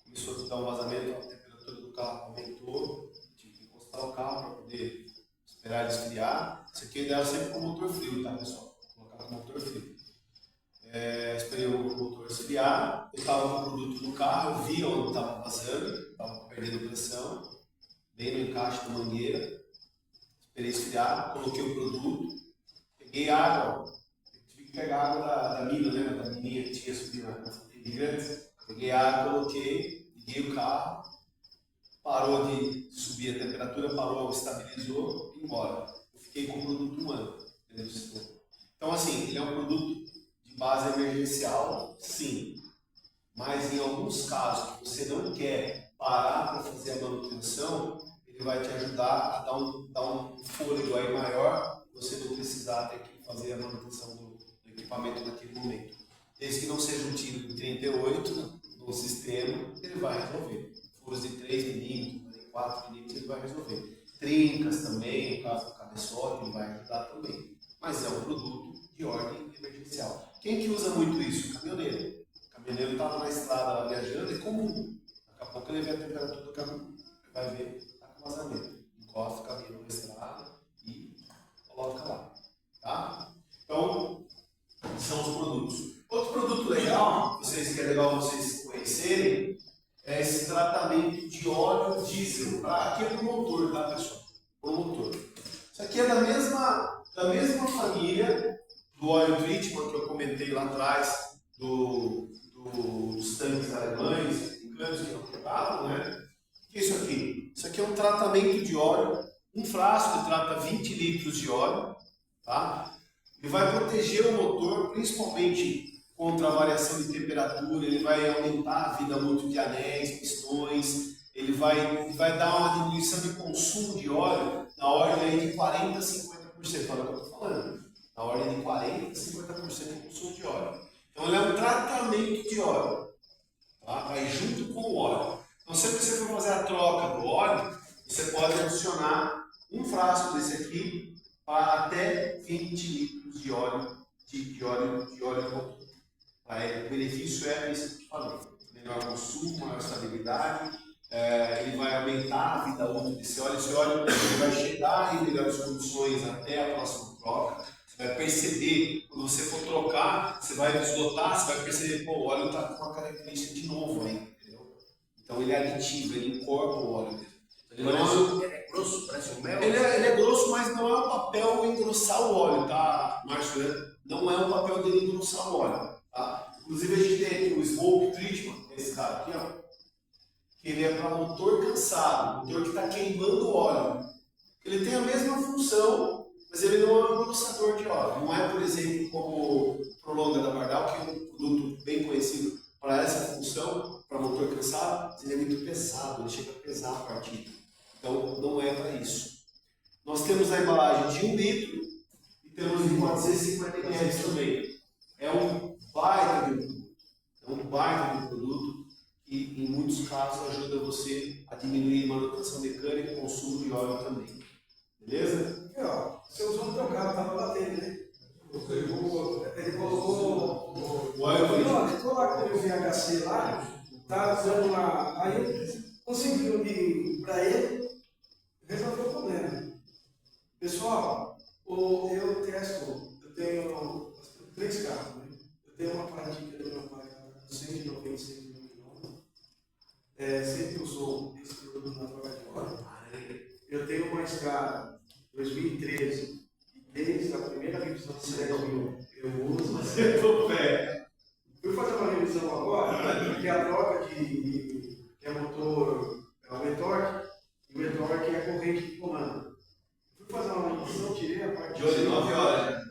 começou a dar um vazamento, a temperatura do carro aumentou, tive que encostar o carro para poder esperar ele esfriar. Isso aqui é ideal sempre com motor frio, tá, pessoal? Vou colocar com motor frio. Esperei o motor esfriar, eu estava com o produto no carro, eu vi onde estava vazando, estava perdendo pressão, bem no encaixe da mangueira, esperei esfriar, coloquei o produto, peguei água, tive que pegar água da mina, lembra da mininha que tinha subido na imigrante? Joguei água, coloquei, liguei o carro, parou de subir a temperatura, parou, estabilizou e embora. Eu fiquei com o produto 1 ano dentro do sistema. Então, assim, ele é um produto de base emergencial, sim. Mas em alguns casos que você não quer parar para fazer a manutenção, ele vai te ajudar a dar um fôlego aí maior, você não precisar ter que fazer a manutenção do equipamento naquele momento. Desde que não seja um tiro de 38 no sistema, ele vai resolver. Furos de 3 milímetros, 4 milímetros, ele vai resolver. Trincas também, no caso do cabeçote, ele vai ajudar também. Mas é um produto de ordem emergencial. Quem que usa muito isso? O caminhoneiro. O caminhoneiro estava na estrada lá viajando, é comum. Daqui a pouco ele vê a temperatura do caminhão, vai ver, está com vazamento. Encosta o caminhão na estrada e coloca lá. Tá? Então, são os produtos. Outro produto legal, que é legal vocês conhecerem, é esse tratamento de óleo diesel. Aqui é para o motor, tá, pessoal? Para o motor. Isso aqui é da mesma família do óleo treatment que eu comentei lá atrás, dos tanques alemães, americanos que não quebravam, né? O que é isso aqui? Isso aqui é um tratamento de óleo. Um frasco trata 20 litros de óleo, tá? Ele vai proteger o motor, principalmente contra a variação de temperatura, ele vai aumentar a vida útil de anéis, pistões, ele vai dar uma diminuição de consumo de óleo na ordem aí de 40% a 50%, olha o que eu estou falando, na ordem de 40% a 50% de consumo de óleo. Então ele é um tratamento de óleo, tá? Vai junto com o óleo. Então sempre que você for fazer a troca do óleo, você pode adicionar um frasco desse aqui para até 20 litros de óleo de motor. O benefício é esse que eu te falei: menor consumo, maior estabilidade, ele vai aumentar a vida útil desse óleo. Esse óleo vai chegar em melhores condições até a próxima troca. Você vai perceber, quando você for trocar, você vai deslotar, você vai perceber que o óleo está com uma característica de novo aí, entendeu? Então ele é aditivo, ele encorpa o óleo mesmo. Ele é grosso, parece um mel? Ele é grosso, mas não é o papel engrossar o óleo, tá, Márcio? Não é o papel dele engrossar o óleo, tá? Inclusive a gente tem aqui o Smoke Treatment, esse cara aqui, ó, que ele é para motor cansado, motor que está queimando o óleo. Ele tem a mesma função, mas ele não é um engrossador de óleo. Não é, por exemplo, como o Prolonga da Bardal, que é um produto bem conhecido para essa função, para motor cansado, mas ele é muito pesado, ele chega a pesar a partida. Então, não é para isso. Nós temos a embalagem de 1 litro e temos de 450 ml também. É um baita de um produto que, em muitos casos, ajuda você a diminuir a manutenção mecânica e consumo de óleo também. Beleza? E, ó, você usou no teu carro, estava batendo, né? Ele colocou o óleo. Não, ficou lá com o VHC lá, tá usando lá. Aí conseguiu ir para ele, resolveu o problema. Pessoal, eu testo, eu tenho 3 carros, né? Eu tenho uma Paratica do meu pai, 196 mil quilômetros. Sempre usou esse produto na troca de óleo. Eu tenho uma Escada 2013, e desde a primeira revisão de 10 mil eu uso. Fui fazer uma revisão agora, que é a troca que é motor, é o e-torque, e o e-torque é a corrente de comando. Fui fazer uma revisão, tirei a parte De hoje, 9 horas.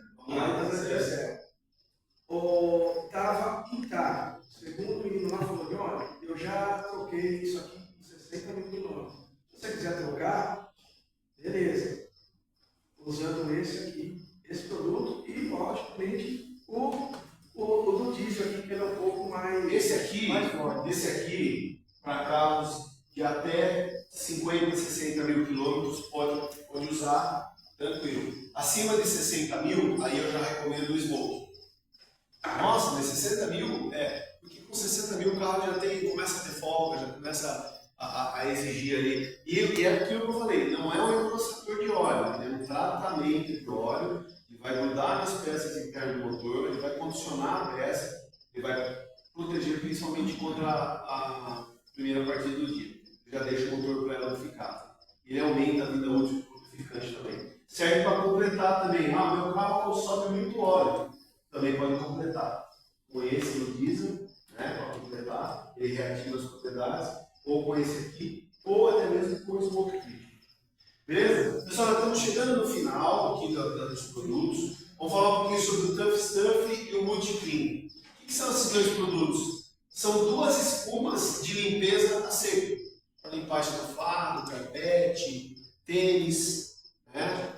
Estava intacto. Segundo o menino lá falou: olha, eu já troquei isso aqui em 60 mil quilômetros. Se você quiser trocar, beleza. Usando esse aqui, esse produto, e logicamente o do diesel aqui, que ele é um pouco mais forte. Esse aqui, para carros de até 50, 60 mil quilômetros, pode usar tranquilo. Acima de 60 mil, aí eu já recomendo o Smoke. Nossa, mas 60 mil? Porque com 60 mil o carro já começa a ter folga, já começa a exigir ali. E é aquilo que eu falei, não é um engrossador de óleo, ele é um tratamento de óleo, ele vai grudar nas peças internas do motor, ele vai condicionar a peça, ele vai proteger principalmente contra a primeira partida do dia. Já deixa o motor para ela lubrificado. Ele aumenta a vida útil do lubrificante também. Serve para completar também. Meu carro sobe muito óleo. Também pode completar. Com esse no diesel, né, para completar, ele reativa as propriedades, ou com esse aqui, ou até mesmo com o Smoke Crítico. Beleza? Pessoal, nós estamos chegando no final aqui dos produtos. Vamos falar um pouquinho sobre o Tough Stuff e o Multi-Clean. O que são esses dois produtos? São duas espumas de limpeza a seco, para limpar estofado, carpete, tênis, né?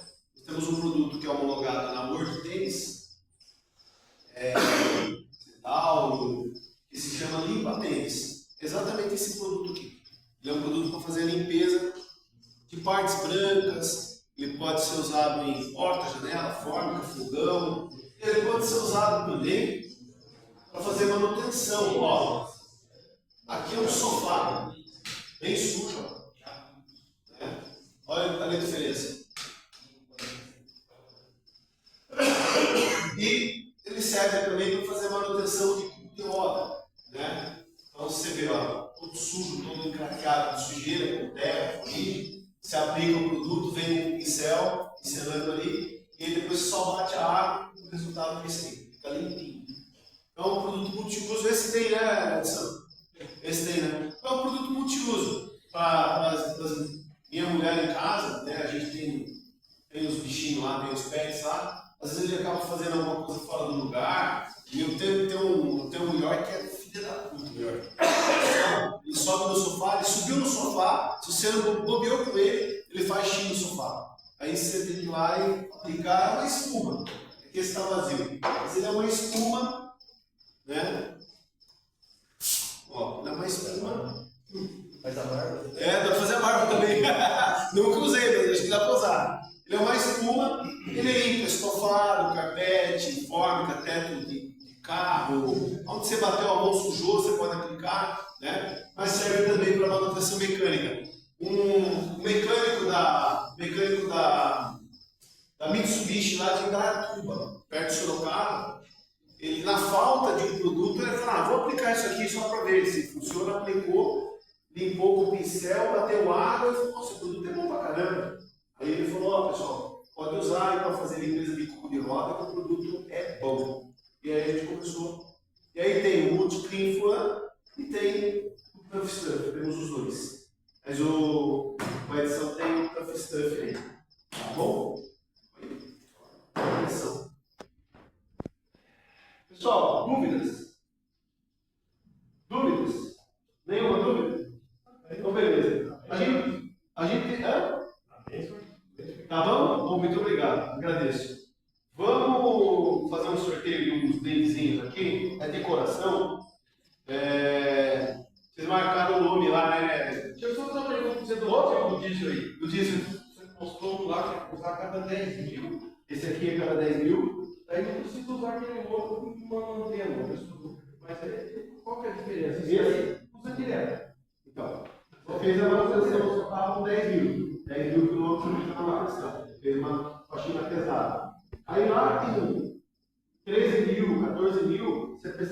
Temos um produto que é homologado na World Tênis, que se chama Limpa Tênis. Exatamente esse produto aqui. Ele é um produto para fazer a limpeza de partes brancas. Ele pode ser usado em porta, janela, fórmica, fogão. Ele pode ser usado também para fazer manutenção. Ó, aqui é um sofá bem sujo. Ó. Né? Olha a diferença. E ele serve também para fazer manutenção de cubo de roda. Né? Então você vê, ó, todo sujo, todo encraqueado de sujeira, com terra, fuligem. Você aplica o produto, vem um pincel, pincelando ali, e aí depois só bate a água, o resultado é esse aí, fica limpinho. Então é um produto multiuso, esse tem, né, Edson? Esse tem, né? É um produto multiuso. Para minha mulher em casa, né, a gente tem os bichinhos lá, tem os pets lá, às vezes ele acaba fazendo alguma coisa fora do lugar, e eu tenho um York que é filha da puta, York. Ele sobe no sofá, ele subiu no sofá, se você não bobeou com ele, ele faz xixi no sofá. Aí você tem que ir lá e aplicar uma espuma, porque esse está vazio. Mas ele é uma espuma, né? Ó, ele é uma espuma. Faz a barba? É, dá pra fazer a barba também. Nunca usei, mas acho que dá pra usar. Ele é uma espuma, ele limpa estofado, carpete, fórmica, teto de carro. Onde você bateu a mão, sujou, você pode aplicar, né? Mas serve também para manutenção mecânica. Um mecânico da Mitsubishi lá de Indaiatuba, perto de Sorocaba, ele, na falta de um produto, ele falou: vou aplicar isso aqui só para ver se funciona. Aplicou, limpou com o pincel, bateu água e falou: nossa, o produto é bom pra caramba. Aí ele falou: ó, pessoal, pode usar para fazer limpeza de cubo de roda, que o produto é bom. E aí a gente começou. E aí tem o Multi-Clean Flan e tem o Tough Stuff, temos os dois. Mas o Edson tem o Tough Stuff aí, tá bom? Atenção. Pessoal, dúvidas? Dúvidas? Nenhuma dúvida? Então beleza. A gente tá bom? Bom, muito obrigado, agradeço. Vamos fazer um sorteio de uns brindezinhos aqui, é decoração. Vocês marcaram o nome lá, né? Deixa eu só fazer uma pergunta para você do diesel aí. Do diesel. Você mostrou lá que usar cada 10 mil. Esse aqui é cada 10 mil. Daí não precisa usar aquele outro com uma antena. Mas aí, qual que é a diferença? Esse aí usa direto. Então, você fez a manutenção, só estava com 10 mil. 10 mil quilômetros de manutenção. Fez uma faxina pesada. Aí lá tem 13 mil, 14 mil, você precisa